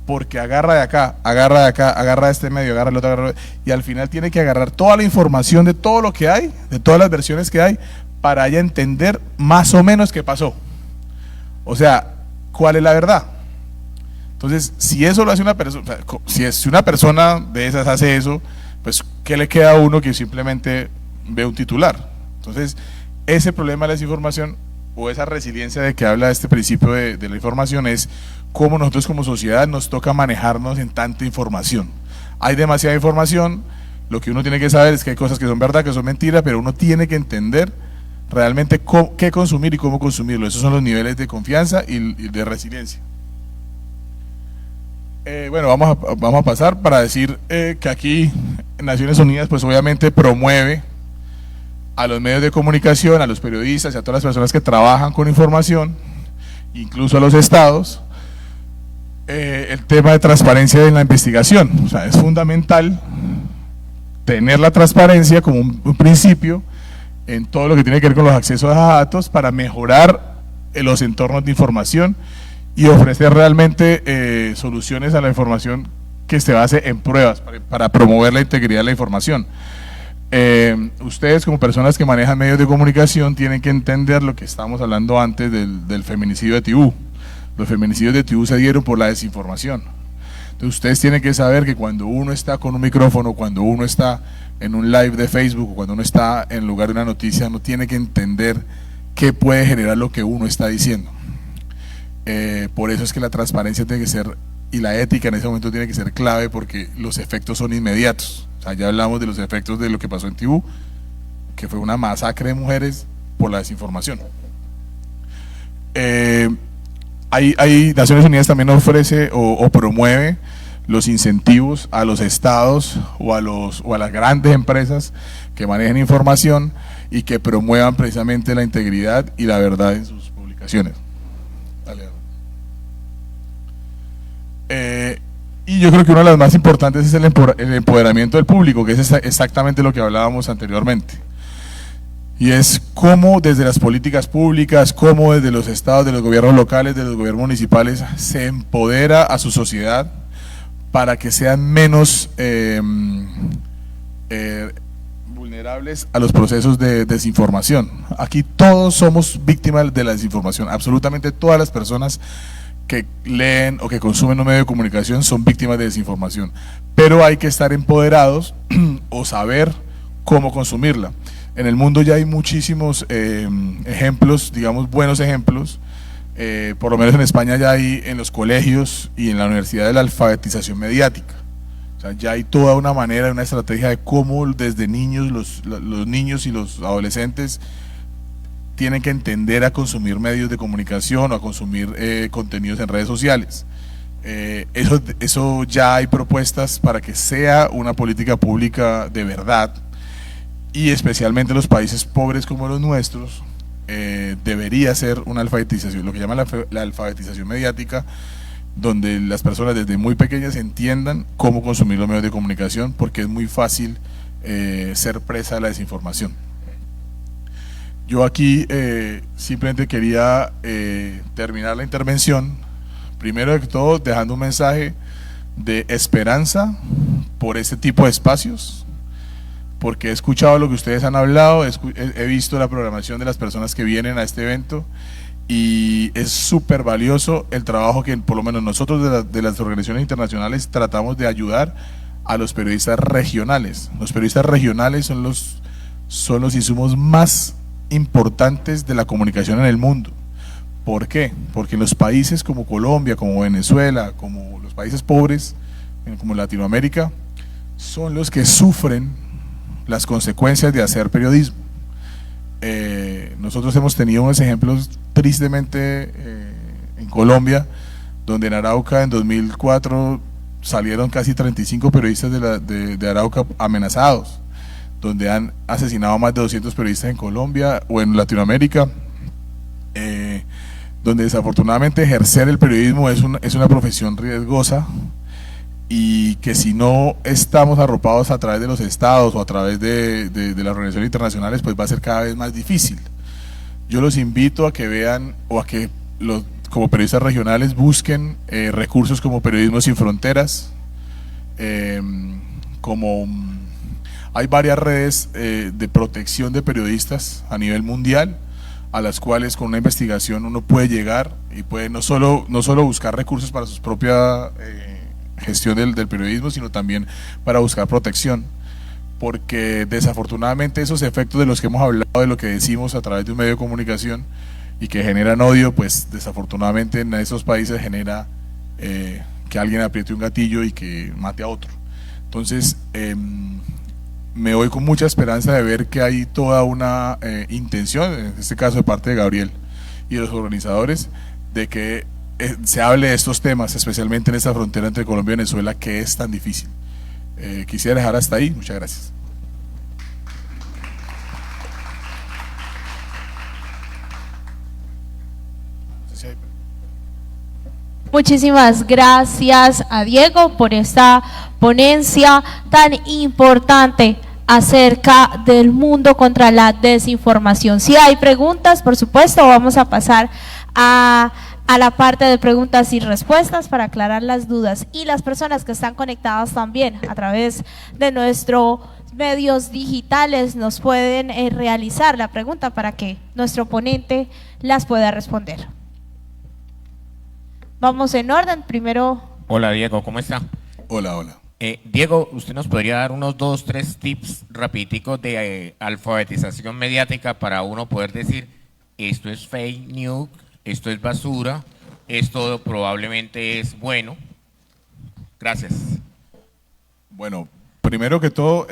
Porque agarra de acá, agarra de este medio, agarra el otro, y al final tiene que agarrar toda la información de todo lo que hay, de todas las versiones que hay, para ella entender más o menos qué pasó. O sea, ¿cuál es la verdad? Entonces, si eso lo hace una persona, si una persona de esas hace eso, pues ¿qué le queda a uno que simplemente ve un titular? Entonces, ese problema de la desinformación o esa resiliencia de que habla este principio de la información es cómo nosotros como sociedad nos toca manejarnos en tanta información. Hay demasiada información, lo que uno tiene que saber es que hay cosas que son verdad, que son mentiras, pero uno tiene que entender realmente qué consumir y cómo consumirlo. Esos son los niveles de confianza y de resiliencia. Bueno, vamos a pasar para decir que aquí Naciones Unidas pues obviamente promueve a los medios de comunicación, a los periodistas y a todas las personas que trabajan con información, incluso a los estados, el tema de transparencia en la investigación. O sea, es fundamental tener la transparencia como un principio en todo lo que tiene que ver con los accesos a datos para mejorar los entornos de información y ofrecer realmente soluciones a la información que se base en pruebas para promover la integridad de la información. Ustedes como personas que manejan medios de comunicación tienen que entender lo que estábamos hablando antes del feminicidio de Tibú. Los feminicidios de Tibú se dieron por la desinformación. Entonces ustedes tienen que saber que cuando uno está con un micrófono, cuando uno está en un live de Facebook, cuando uno está en lugar de una noticia, uno tiene que entender qué puede generar lo que uno está diciendo. Por eso es que la transparencia tiene que ser, y la ética en ese momento tiene que ser clave, porque los efectos son inmediatos. O sea, ya hablamos de los efectos de lo que pasó en Tibú, que fue una masacre de mujeres por la desinformación. Naciones Unidas también ofrece o promueve los incentivos a los estados o a las grandes empresas que manejen información y que promuevan precisamente la integridad y la verdad en sus publicaciones. Dale. Y yo creo que una de las más importantes es el empoderamiento del público, que es exactamente lo que hablábamos anteriormente. Y es cómo desde las políticas públicas, cómo desde los estados, de los gobiernos locales, de los gobiernos municipales, se empodera a su sociedad para que sean menos vulnerables a los procesos de desinformación. Aquí todos somos víctimas de la desinformación, absolutamente todas las personas que leen o que consumen un medio de comunicación son víctimas de desinformación, pero hay que estar empoderados o saber cómo consumirla. En el mundo ya hay muchísimos ejemplos, digamos buenos ejemplos, por lo menos en España ya hay en los colegios y en la universidad de la alfabetización mediática. O sea, ya hay toda una manera, una estrategia de cómo desde niños, los niños y los adolescentes tienen que entender a consumir medios de comunicación o a consumir contenidos en redes sociales. Eso ya hay propuestas para que sea una política pública de verdad, y especialmente en los países pobres como los nuestros, debería ser una alfabetización, lo que llaman la alfabetización mediática, donde las personas desde muy pequeñas entiendan cómo consumir los medios de comunicación, porque es muy fácil ser presa de la desinformación. Yo aquí simplemente quería terminar la intervención, primero de todo dejando un mensaje de esperanza por este tipo de espacios, porque he escuchado lo que ustedes han hablado, he visto la programación de las personas que vienen a este evento y es súper valioso el trabajo que por lo menos nosotros de las organizaciones internacionales tratamos de ayudar a los periodistas regionales. Los periodistas regionales son los insumos más importantes de la comunicación en el mundo. ¿Por qué? Porque en los países como Colombia, como Venezuela, como los países pobres, como Latinoamérica, son los que sufren las consecuencias de hacer periodismo. Nosotros hemos tenido unos ejemplos tristemente en Colombia, donde en Arauca en 2004 salieron casi 35 periodistas de Arauca amenazados, donde han asesinado a más de 200 periodistas en Colombia o en Latinoamérica, donde desafortunadamente ejercer el periodismo es una profesión riesgosa, y que si no estamos arropados a través de los estados o a través de las organizaciones internacionales, pues va a ser cada vez más difícil. Yo los invito a que vean o a que como periodistas regionales busquen recursos como Periodismo Sin Fronteras, hay varias redes de protección de periodistas a nivel mundial, a las cuales con una investigación uno puede llegar y puede no solo buscar recursos para su propia gestión del periodismo, sino también para buscar protección, porque desafortunadamente esos efectos de los que hemos hablado, de lo que decimos a través de un medio de comunicación y que generan odio, pues desafortunadamente en esos países genera que alguien apriete un gatillo y que mate a otro. Entonces me voy con mucha esperanza de ver que hay toda una intención, en este caso de parte de Gabriel y de los organizadores, de que se hable de estos temas, especialmente en esta frontera entre Colombia y Venezuela, que es tan difícil. Quisiera dejar hasta ahí. Muchas gracias. Muchísimas gracias a Diego por esta ponencia tan importante acerca del mundo contra la desinformación. Si hay preguntas, por supuesto, vamos a pasar a la parte de preguntas y respuestas para aclarar las dudas, y las personas que están conectadas también a través de nuestros medios digitales nos pueden realizar la pregunta para que nuestro ponente las pueda responder. Vamos en orden, primero. Hola Diego, ¿cómo está? Hola, hola. Diego, ¿usted nos podría dar unos 2, 3 tips rapiditos de alfabetización mediática para uno poder decir esto es fake news, esto es basura, esto probablemente es bueno? Gracias. Bueno, primero que todo,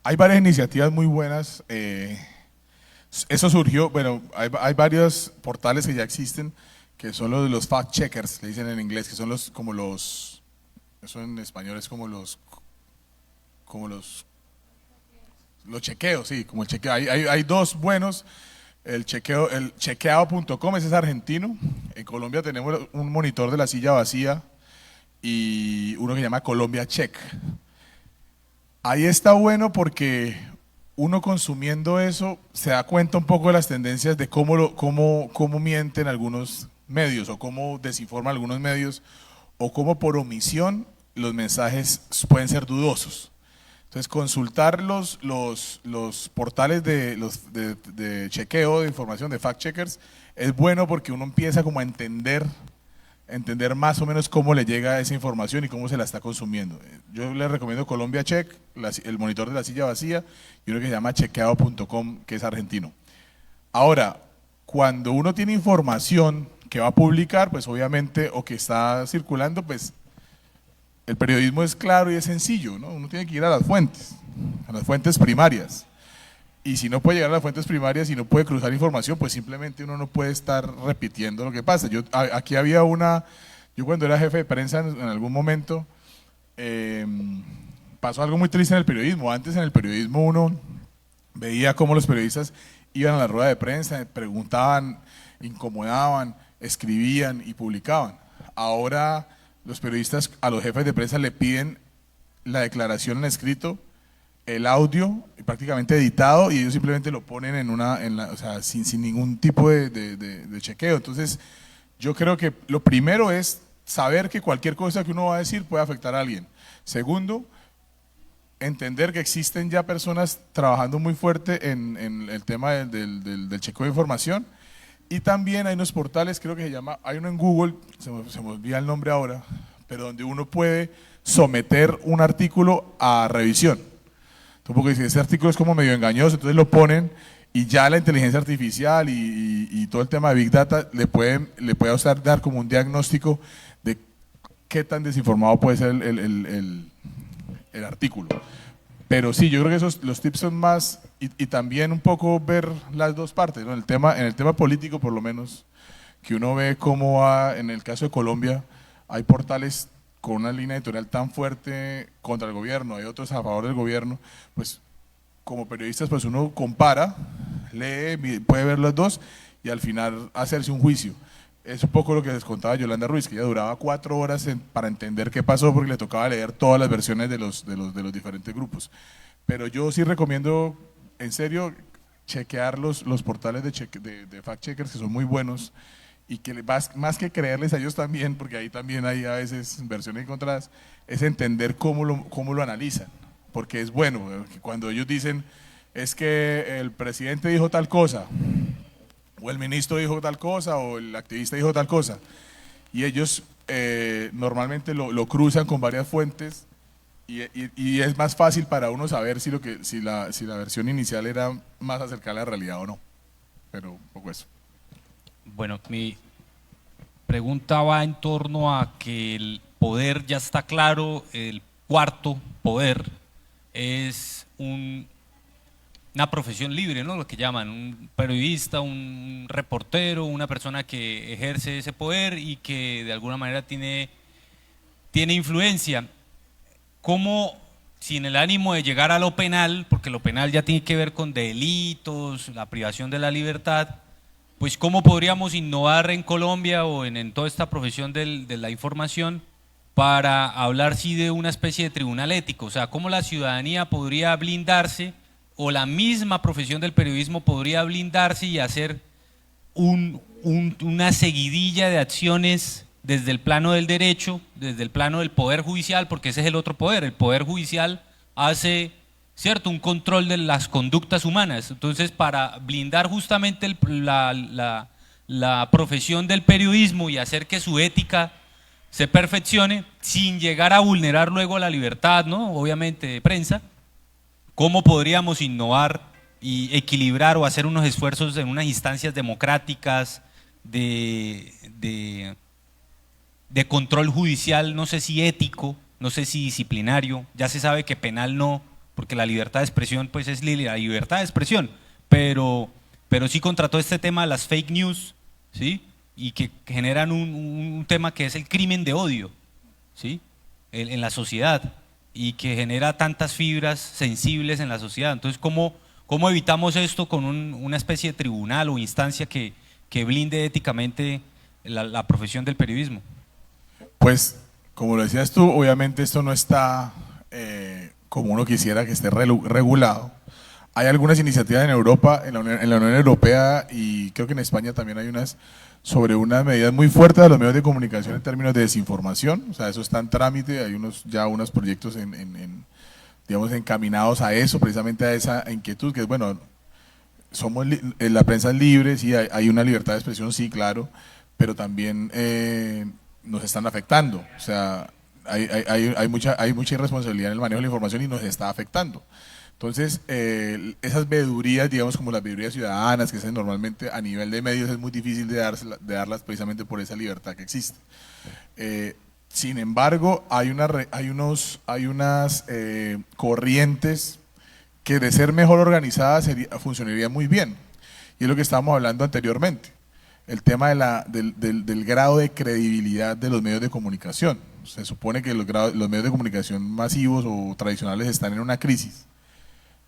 hay varias iniciativas muy buenas. Eso surgió, bueno, hay varios portales que ya existen, que son los fact checkers, le dicen en inglés, que son eso en español es como los chequeos, sí, como el chequeo. Hay dos buenos. El chequeado.com, ese es argentino. En Colombia tenemos un monitor de la silla vacía y uno que se llama Colombia Check. Ahí está bueno porque uno consumiendo eso se da cuenta un poco de las tendencias de cómo mienten algunos medios o cómo desinforman algunos medios o cómo por omisión los mensajes pueden ser dudosos. Entonces, consultar los portales de chequeo de información, de fact-checkers, es bueno porque uno empieza como a entender más o menos cómo le llega esa información y cómo se la está consumiendo. Yo les recomiendo Colombia Check, el monitor de la silla vacía, y uno que se llama chequeado.com, que es argentino. Ahora, cuando uno tiene información que va a publicar, pues obviamente, o que está circulando, pues el periodismo es claro y es sencillo, ¿no? Uno tiene que ir a las fuentes primarias. Y si no puede llegar a las fuentes primarias y no puede cruzar información, pues simplemente uno no puede estar repitiendo lo que pasa. Aquí había yo cuando era jefe de prensa en algún momento, pasó algo muy triste en el periodismo. Antes en el periodismo uno veía cómo los periodistas iban a la rueda de prensa, preguntaban, incomodaban, escribían y publicaban. Ahora los periodistas a los jefes de prensa le piden la declaración en escrito, el audio prácticamente editado, y ellos simplemente lo ponen o sea, sin ningún tipo de chequeo. Entonces, yo creo que lo primero es saber que cualquier cosa que uno va a decir puede afectar a alguien. Segundo, entender que existen ya personas trabajando muy fuerte en el tema del chequeo de información. Y también hay unos portales, creo que hay uno en Google, se me olvida el nombre ahora, pero donde uno puede someter un artículo a revisión. Porque si ese artículo es como medio engañoso, entonces lo ponen y ya la inteligencia artificial y todo el tema de Big Data le puede a usted dar como un diagnóstico de qué tan desinformado puede ser el artículo. Pero sí, yo creo que los tips son más, y también un poco ver las dos partes, ¿no? En el tema político, por lo menos, que uno ve cómo va, en el caso de Colombia, hay portales con una línea editorial tan fuerte contra el gobierno, hay otros a favor del gobierno, pues como periodistas pues uno compara, lee, puede ver los dos y al final hacerse un juicio. Es un poco lo que les contaba Yolanda Ruiz, que ella duraba 4 horas para entender qué pasó porque le tocaba leer todas las versiones de los diferentes grupos. Pero yo sí recomiendo, en serio, chequear los portales de fact-checkers que son muy buenos y que más que creerles a ellos también, porque ahí también hay a veces versiones encontradas, es entender cómo lo analizan. Porque es bueno, que cuando ellos dicen, es que el presidente dijo tal cosa, o el ministro dijo tal cosa, o el activista dijo tal cosa, y ellos normalmente lo cruzan con varias fuentes y es más fácil para uno saber si la versión inicial era más acercada a la realidad o no. Pero un poco eso. Una mi pregunta va en torno a que el poder ya está claro, el cuarto poder es una profesión libre, ¿no? Lo que llaman un periodista, un reportero, una persona que ejerce ese poder y que de alguna manera tiene influencia. ¿Cómo, sin el ánimo de llegar a lo penal, porque lo penal ya tiene que ver con delitos, la privación de la libertad, pues cómo podríamos innovar en Colombia o en toda esta profesión de la información para hablar sí de una especie de tribunal ético? O sea, cómo la ciudadanía podría blindarse o la misma profesión del periodismo podría blindarse y hacer una seguidilla de acciones desde el plano del derecho, desde el plano del poder judicial, porque ese es el otro poder. El poder judicial hace, ¿cierto?, un control de las conductas humanas. Entonces, para blindar justamente la profesión del periodismo y hacer que su ética se perfeccione sin llegar a vulnerar luego la libertad, ¿no?, obviamente de prensa, ¿cómo podríamos innovar y equilibrar o hacer unos esfuerzos en unas instancias democráticas de control judicial, no sé si ético, no sé si disciplinario? Ya se sabe que penal no, porque la libertad de expresión pues es la libertad de expresión, pero sí contra todo este tema de las fake news, ¿sí?, y que generan un tema que es el crimen de odio, ¿sí? en la sociedad y que genera tantas fibras sensibles en la sociedad. Entonces, ¿cómo evitamos esto con una especie de tribunal o instancia que blinde éticamente la profesión del periodismo? Pues, como lo decías tú, obviamente esto no está como uno quisiera que esté regulado. Hay algunas iniciativas en Europa, en la Unión Europea, y creo que en España también hay unas, sobre unas medidas muy fuertes de los medios de comunicación en términos de desinformación. O sea, eso está en trámite, hay unos proyectos digamos, encaminados a eso, precisamente a esa inquietud, que es, bueno, la prensa es libre, sí, hay una libertad de expresión, sí, claro, pero también nos están afectando. O sea, hay mucha irresponsabilidad en el manejo de la información y nos está afectando. Entonces, esas veedurías, digamos, como las veedurías ciudadanas, que se hacen normalmente a nivel de medios, es muy difícil de darlas precisamente por esa libertad que existe. Sin embargo, hay unas corrientes que, de ser mejor organizadas, funcionaría muy bien. Y es lo que estábamos hablando anteriormente, el tema del grado de credibilidad de los medios de comunicación. Se supone que los medios de comunicación masivos o tradicionales están en una crisis,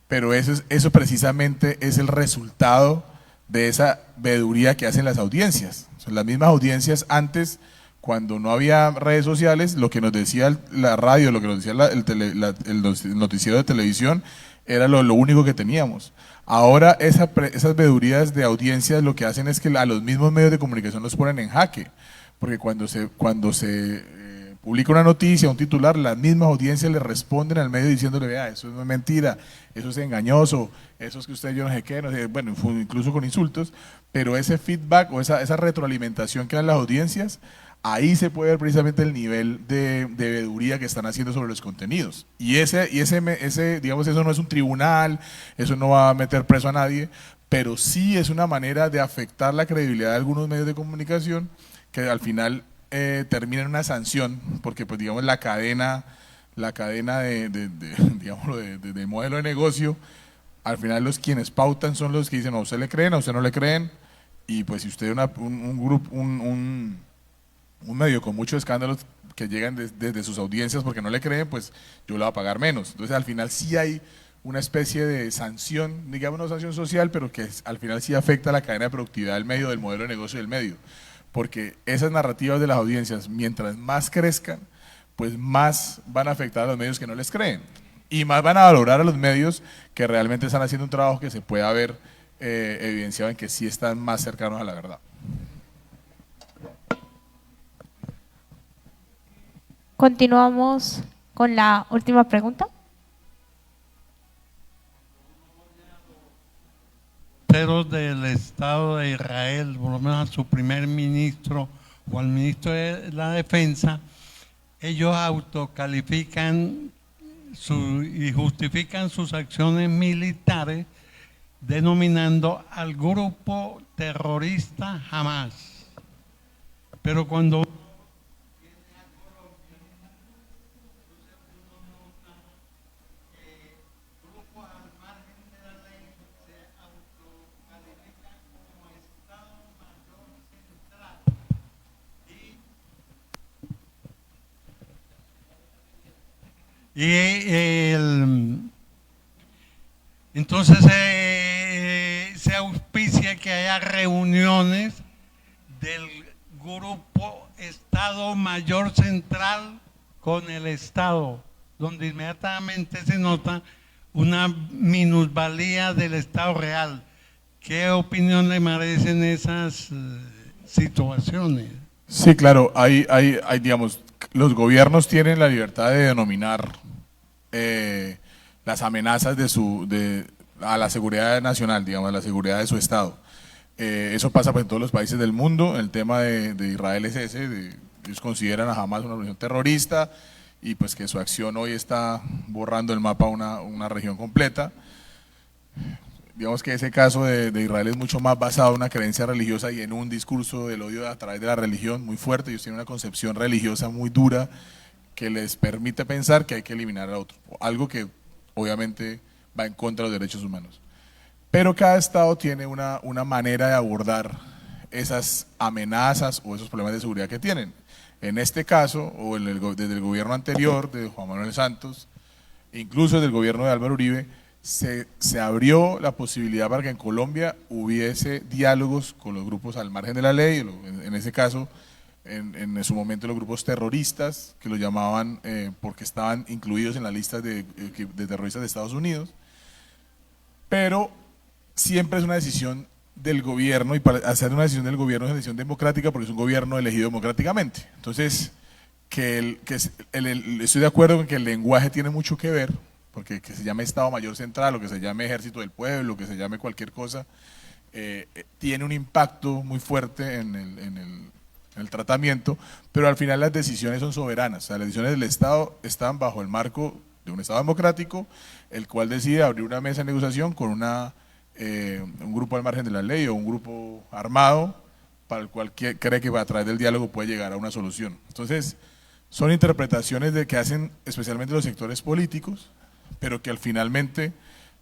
pero eso precisamente es el resultado de esa veeduría que hacen las audiencias. O sea, las mismas audiencias antes, cuando no había redes sociales, lo que nos decía la radio, lo que nos decía el noticiero de televisión, era lo único que teníamos. Ahora esas veedurías de audiencias lo que hacen es que a los mismos medios de comunicación los ponen en jaque, porque cuando se publica una noticia, un titular, las mismas audiencias le responden al medio diciéndole, vea, eso no es mentira, eso es engañoso, eso es que usted yo no sé qué, no sé, bueno, incluso con insultos, pero ese feedback o esa retroalimentación que dan las audiencias, ahí se puede ver precisamente el nivel de veeduría que están haciendo sobre los contenidos. Y digamos, eso no es un tribunal, eso no va a meter preso a nadie, pero sí es una manera de afectar la credibilidad de algunos medios de comunicación que al final termina en una sanción, porque pues digamos la cadena digámoslo, de modelo de negocio, al final quienes pautan son los que dicen, a usted le creen, a usted no le creen, y pues si usted un medio con muchos escándalos que llegan desde sus audiencias porque no le creen, pues yo le voy a pagar menos. Entonces al final sí hay una especie de sanción, digamos una sanción social, pero que al final sí afecta a la cadena de productividad del medio, del modelo de negocio del medio. Porque esas narrativas de las audiencias, mientras más crezcan, pues más van a afectar a los medios que no les creen. Y más van a valorar a los medios que realmente están haciendo un trabajo que se pueda ver evidenciado en que sí están más cercanos a la verdad. Continuamos con la última pregunta. Del Estado de Israel, por lo menos a su primer ministro o al ministro de la Defensa, ellos autocalifican y justifican sus acciones militares denominando al grupo terrorista Hamas. Pero cuando entonces se auspicia que haya reuniones del grupo Estado Mayor Central con el Estado, donde inmediatamente se nota una minusvalía del Estado real. ¿Qué opinión le merecen esas situaciones? Sí, claro, digamos, los gobiernos tienen la libertad de denominar las amenazas a la seguridad nacional, digamos, a la seguridad de su Estado. Eso pasa pues en todos los países del mundo. El tema de Israel es ese, ellos consideran a Hamas una organización terrorista y pues que su acción hoy está borrando el mapa una región completa. Digamos que ese caso de Israel es mucho más basado en una creencia religiosa y en un discurso del odio a través de la religión muy fuerte. Ellos tienen una concepción religiosa muy dura que les permite pensar que hay que eliminar a otro, algo que obviamente va en contra de los derechos humanos. Pero cada Estado tiene una manera de abordar esas amenazas o esos problemas de seguridad que tienen. En este caso, o desde el gobierno anterior de Juan Manuel Santos, incluso desde el gobierno de Álvaro Uribe, se abrió la posibilidad para que en Colombia hubiese diálogos con los grupos al margen de la ley, en ese caso, en su momento los grupos terroristas, que lo llamaban porque estaban incluidos en las listas de terroristas de Estados Unidos, pero siempre es una decisión del gobierno, y para hacer una decisión del gobierno es una decisión democrática porque es un gobierno elegido democráticamente. Entonces, estoy de acuerdo con que el lenguaje tiene mucho que ver, porque que se llame Estado Mayor Central o que se llame Ejército del Pueblo, que se llame cualquier cosa, tiene un impacto muy fuerte en el tratamiento, pero al final las decisiones son soberanas. O sea, las decisiones del Estado están bajo el marco de un Estado democrático, el cual decide abrir una mesa de negociación con un grupo al margen de la ley o un grupo armado para el cual cree que a través del diálogo puede llegar a una solución. Entonces, son interpretaciones que hacen especialmente los sectores políticos, pero que al finalmente,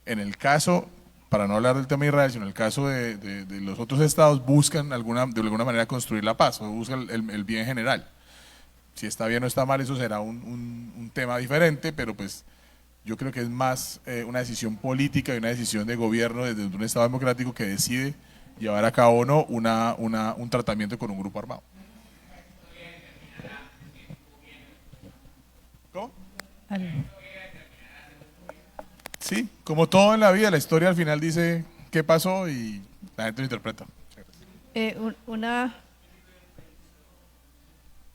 en el caso, para no hablar del tema de Israel, sino en el caso de los otros estados, buscan de alguna manera construir la paz, o buscan el bien general. Si está bien o está mal, eso será un tema diferente, pero pues yo creo que es más una decisión política y una decisión de gobierno desde un Estado democrático que decide llevar a cabo o no un tratamiento con un grupo armado. ¿Cómo? Sí, como todo en la vida, la historia al final dice qué pasó y la gente lo interpreta.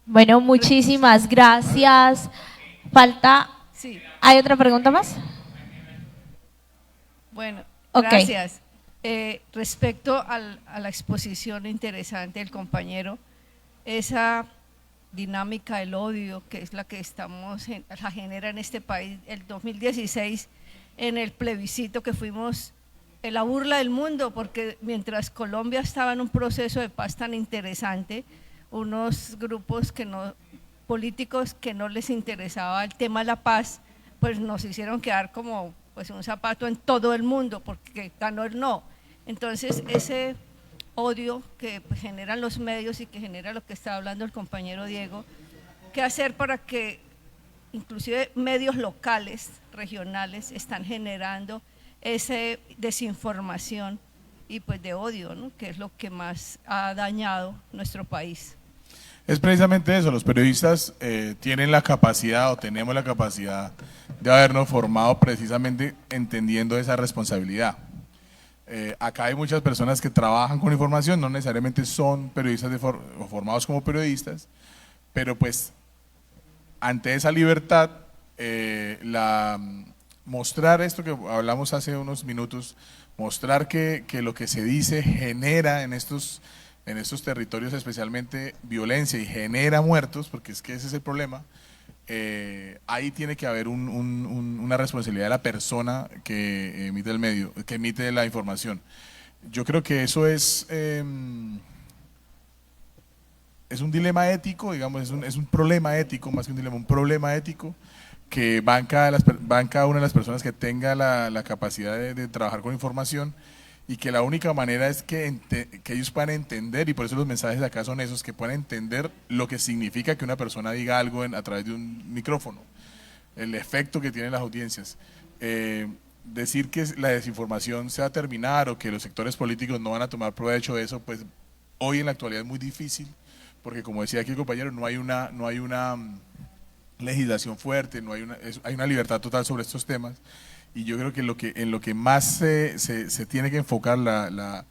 Bueno, muchísimas gracias. Falta… Sí, ¿Hay otra pregunta más? bueno, Ok. gracias. Respecto a la exposición interesante del compañero, esa dinámica del odio, que es la que la genera en este país, el 2016, en el plebiscito que fuimos la burla del mundo, porque mientras Colombia estaba en un proceso de paz tan interesante, unos grupos políticos que no les interesaba el tema de la paz, pues nos hicieron quedar como pues un zapato en todo el mundo, porque ganó el no. Entonces ese odio que pues, generan los medios y que genera lo que está hablando el compañero Diego, ¿qué hacer para que inclusive medios locales, regionales, están generando esa desinformación y pues de odio, ¿no? Que es lo que más ha dañado nuestro país? Es precisamente eso, los periodistas tienen la capacidad o tenemos la capacidad de habernos formado precisamente entendiendo esa responsabilidad. Acá hay muchas personas que trabajan con información, no necesariamente son periodistas o formados como periodistas, pero pues ante esa libertad, mostrar esto que hablamos hace unos minutos, mostrar que lo que se dice genera en estos territorios especialmente violencia y genera muertos, porque es que ese es el problema, ahí tiene que haber una responsabilidad de la persona que emite el medio, que emite la información. Yo creo que eso es un dilema ético, digamos, es un problema ético, más que un dilema, un problema ético que va en cada una de las personas que tenga la capacidad de trabajar con información, y que la única manera es que ellos puedan entender, y por eso los mensajes de acá son esos, que puedan entender lo que significa que una persona diga algo a través de un micrófono, el efecto que tienen las audiencias. Decir que la desinformación se va a terminar o que los sectores políticos no van a tomar provecho de eso, pues hoy en la actualidad es muy difícil, porque como decía aquí el compañero, no hay una legislación fuerte, hay una libertad total sobre estos temas. Y yo creo que en lo que más se tiene que enfocar la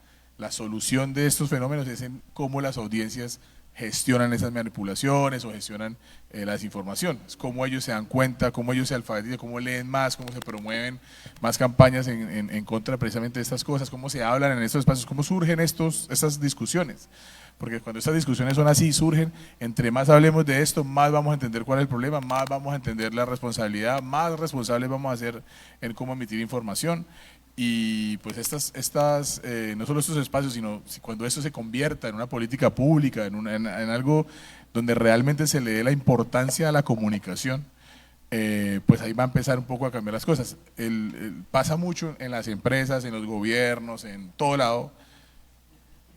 solución de estos fenómenos es en cómo las audiencias gestionan esas manipulaciones o gestionan la desinformación. Es cómo ellos se dan cuenta, cómo ellos se alfabetizan, cómo leen más, cómo se promueven más campañas en contra precisamente de estas cosas, cómo se hablan en estos espacios, cómo surgen estas discusiones. Porque cuando estas discusiones son así, surgen, entre más hablemos de esto, más vamos a entender cuál es el problema, más vamos a entender la responsabilidad, más responsables vamos a ser en cómo emitir información. Y pues no solo estos espacios, sino cuando esto se convierta en una política pública, en algo donde realmente se le dé la importancia a la comunicación, pues ahí va a empezar un poco a cambiar las cosas. Pasa mucho en las empresas, en los gobiernos, en todo lado,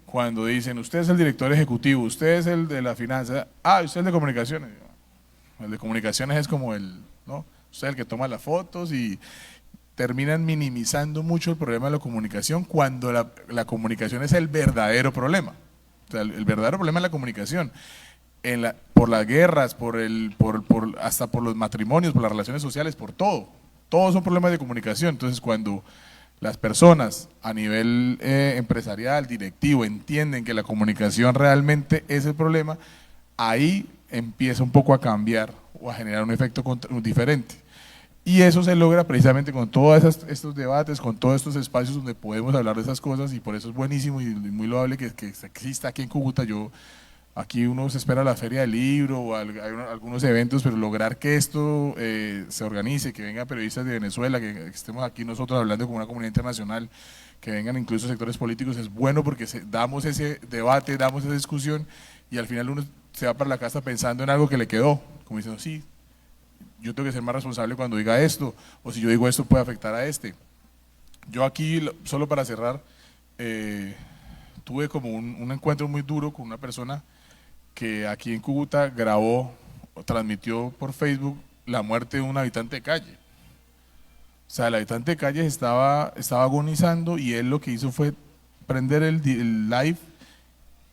Cuando dicen, usted es el director ejecutivo, usted es el de la finanza, usted es el de comunicaciones. El de comunicaciones es como ¿no? Usted es el que toma las fotos y terminan minimizando mucho el problema de la comunicación cuando la comunicación es el verdadero problema. O sea, el verdadero problema es la comunicación. Por las guerras, hasta por los matrimonios, por las relaciones sociales, por todo. Todos son problemas de comunicación. Entonces, cuando las personas a nivel empresarial, directivo, entienden que la comunicación realmente es el problema, ahí empieza un poco a cambiar o a generar un efecto diferente. Y eso se logra precisamente con todos estos debates, con todos estos espacios donde podemos hablar de esas cosas, y por eso es buenísimo y muy loable que exista aquí en Cúcuta. Aquí uno se espera la feria del libro o hay algunos eventos, pero lograr que esto se organice, que vengan periodistas de Venezuela, que estemos aquí nosotros hablando con una comunidad internacional, que vengan incluso sectores políticos, es bueno porque damos ese debate, damos esa discusión, y al final uno se va para la casa pensando en algo que le quedó, como diciendo, sí, yo tengo que ser más responsable cuando diga esto, o si yo digo esto puede afectar a este. Yo aquí, solo para cerrar, tuve como un encuentro muy duro con una persona que aquí en Cúcuta grabó o transmitió por Facebook la muerte de un habitante de calle. O sea, el habitante de calle estaba agonizando, y él lo que hizo fue prender el live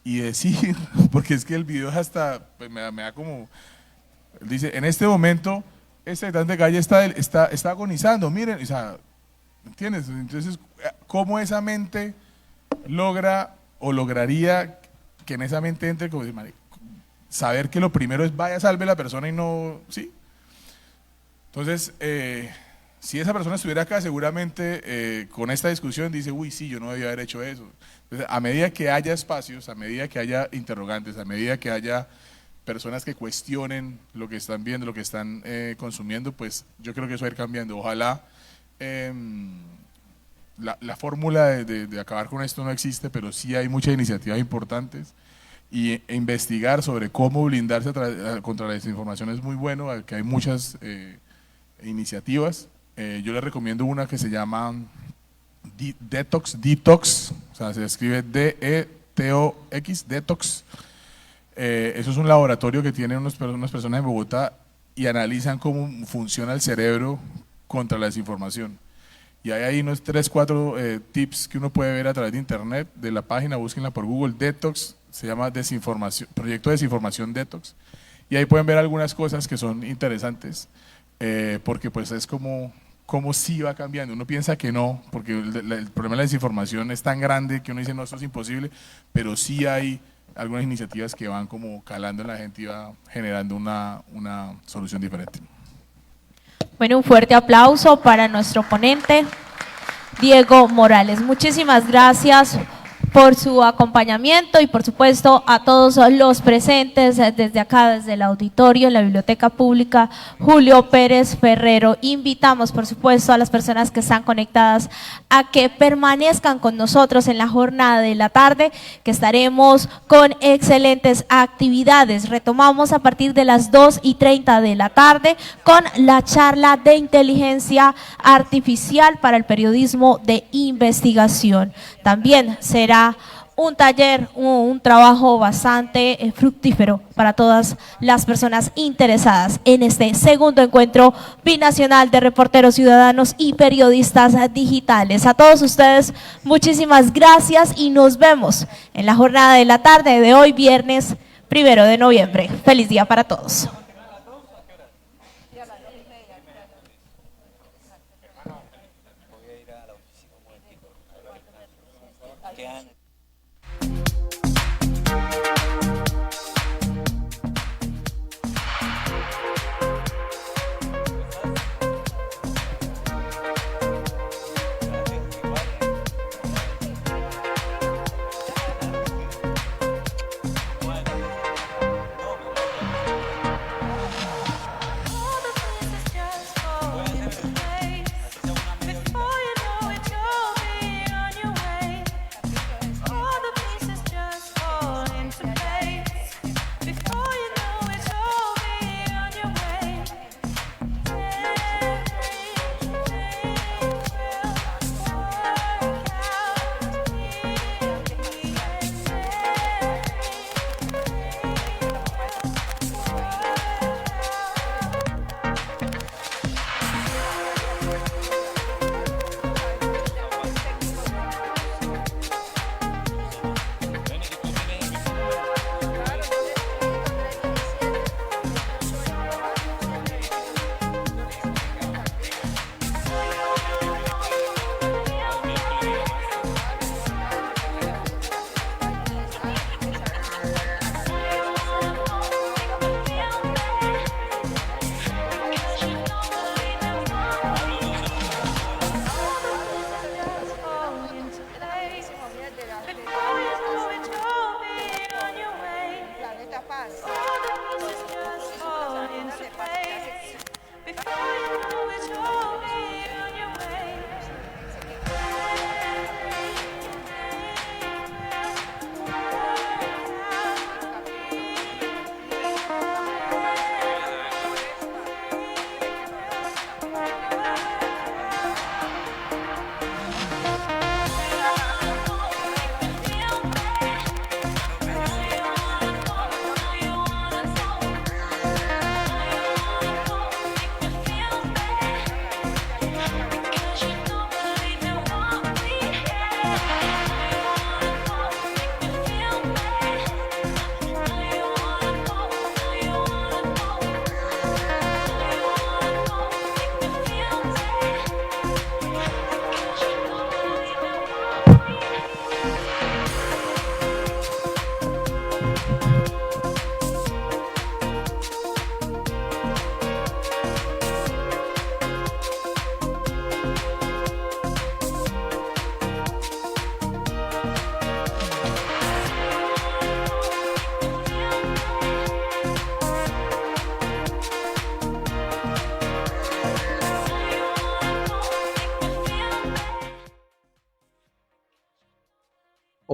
y decir, porque es que el video es hasta, pues me da como, él dice, en este momento, este habitante de calle está agonizando, miren, o sea, ¿entiendes? Entonces, ¿cómo esa mente lograría que en esa mente entre como saber que lo primero es vaya, salve a la persona y no, ¿sí? Entonces, si esa persona estuviera acá, seguramente con esta discusión dice, uy, sí, yo no debía haber hecho eso. Entonces, a medida que haya espacios, a medida que haya interrogantes, a medida que haya personas que cuestionen lo que están viendo, lo que están consumiendo, pues yo creo que eso va a ir cambiando. Ojalá la fórmula de acabar con esto no existe, pero sí hay muchas iniciativas importantes, y investigar sobre cómo blindarse contra la desinformación es muy bueno, que hay muchas iniciativas. Yo les recomiendo una que se llama Detox, o sea, se escribe D-E-T-O-X, Detox. Eso es un laboratorio que tienen unas personas en Bogotá y analizan cómo funciona el cerebro contra la desinformación. Y hay ahí unos 3, 4 tips que uno puede ver a través de internet, de la página, búsquenla por Google, Detox, se llama Proyecto de Desinformación Detox, y ahí pueden ver algunas cosas que son interesantes, porque pues es como sí va cambiando. Uno piensa que no, porque el problema de la desinformación es tan grande que uno dice, no, esto es imposible, pero sí hay algunas iniciativas que van como calando en la gente y va generando una solución diferente. Bueno, un fuerte aplauso para nuestro ponente, Diego Morales. Muchísimas gracias por su acompañamiento, y por supuesto a todos los presentes desde acá, desde el auditorio, en la Biblioteca Pública Julio Pérez Ferrero. Invitamos por supuesto a las personas que están conectadas a que permanezcan con nosotros en la jornada de la tarde, que estaremos con excelentes actividades. Retomamos a partir de las 2:30 de la tarde con la charla de inteligencia artificial para el periodismo de investigación. También será un taller, un trabajo bastante fructífero para todas las personas interesadas en este segundo encuentro binacional de reporteros ciudadanos y periodistas digitales. A todos ustedes, muchísimas gracias, y nos vemos en la jornada de la tarde de hoy, viernes 1 de noviembre. Feliz día para todos.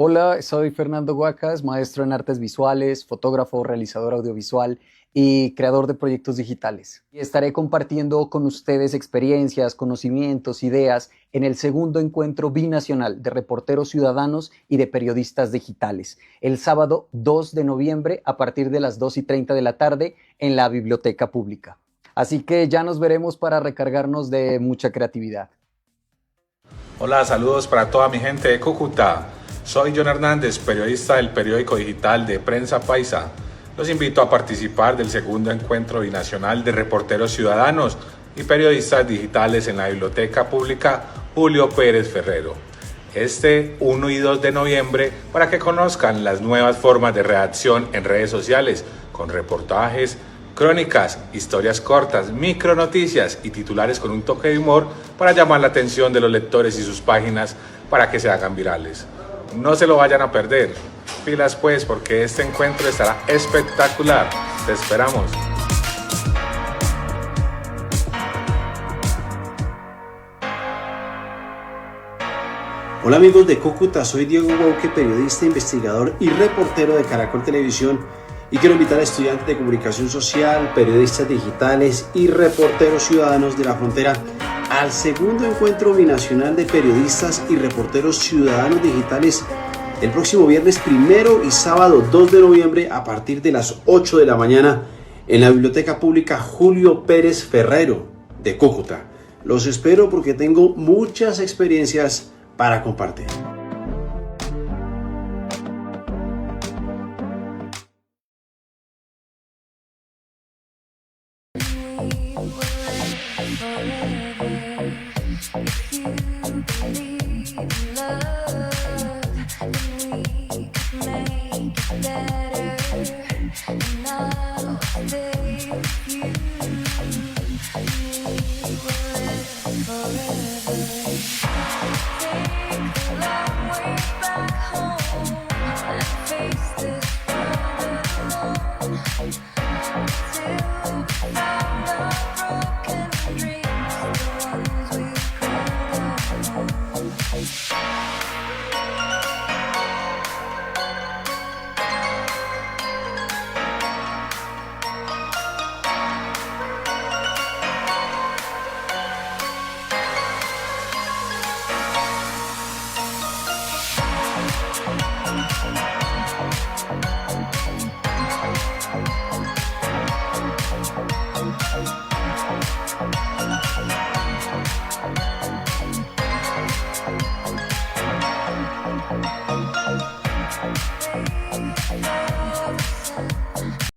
Hola, soy Fernando Guacas, maestro en artes visuales, fotógrafo, realizador audiovisual y creador de proyectos digitales. Y estaré compartiendo con ustedes experiencias, conocimientos, ideas en el segundo encuentro binacional de reporteros ciudadanos y de periodistas digitales, el sábado 2 de noviembre a partir de las 2:30 de la tarde en la Biblioteca Pública. Así que ya nos veremos para recargarnos de mucha creatividad. Hola, saludos para toda mi gente de Cúcuta. Soy John Hernández, periodista del periódico digital de Prensa Paisa. Los invito a participar del segundo encuentro binacional de reporteros ciudadanos y periodistas digitales en la Biblioteca Pública Julio Pérez Ferrero. Este 1 y 2 de noviembre para que conozcan las nuevas formas de redacción en redes sociales con reportajes, crónicas, historias cortas, micronoticias y titulares con un toque de humor para llamar la atención de los lectores y sus páginas para que se hagan virales. No se lo vayan a perder. Pilas pues, porque este encuentro estará espectacular. Te esperamos. Hola amigos de Cúcuta, soy Diego Bouque, periodista, investigador y reportero de Caracol Televisión, y quiero invitar a estudiantes de comunicación social, periodistas digitales y reporteros ciudadanos de la frontera al segundo encuentro binacional de periodistas y reporteros ciudadanos digitales el próximo viernes 1 y sábado 2 de noviembre a partir de las 8 de la mañana en la Biblioteca Pública Julio Pérez Ferrero de Cúcuta. Los espero porque tengo muchas experiencias para compartir.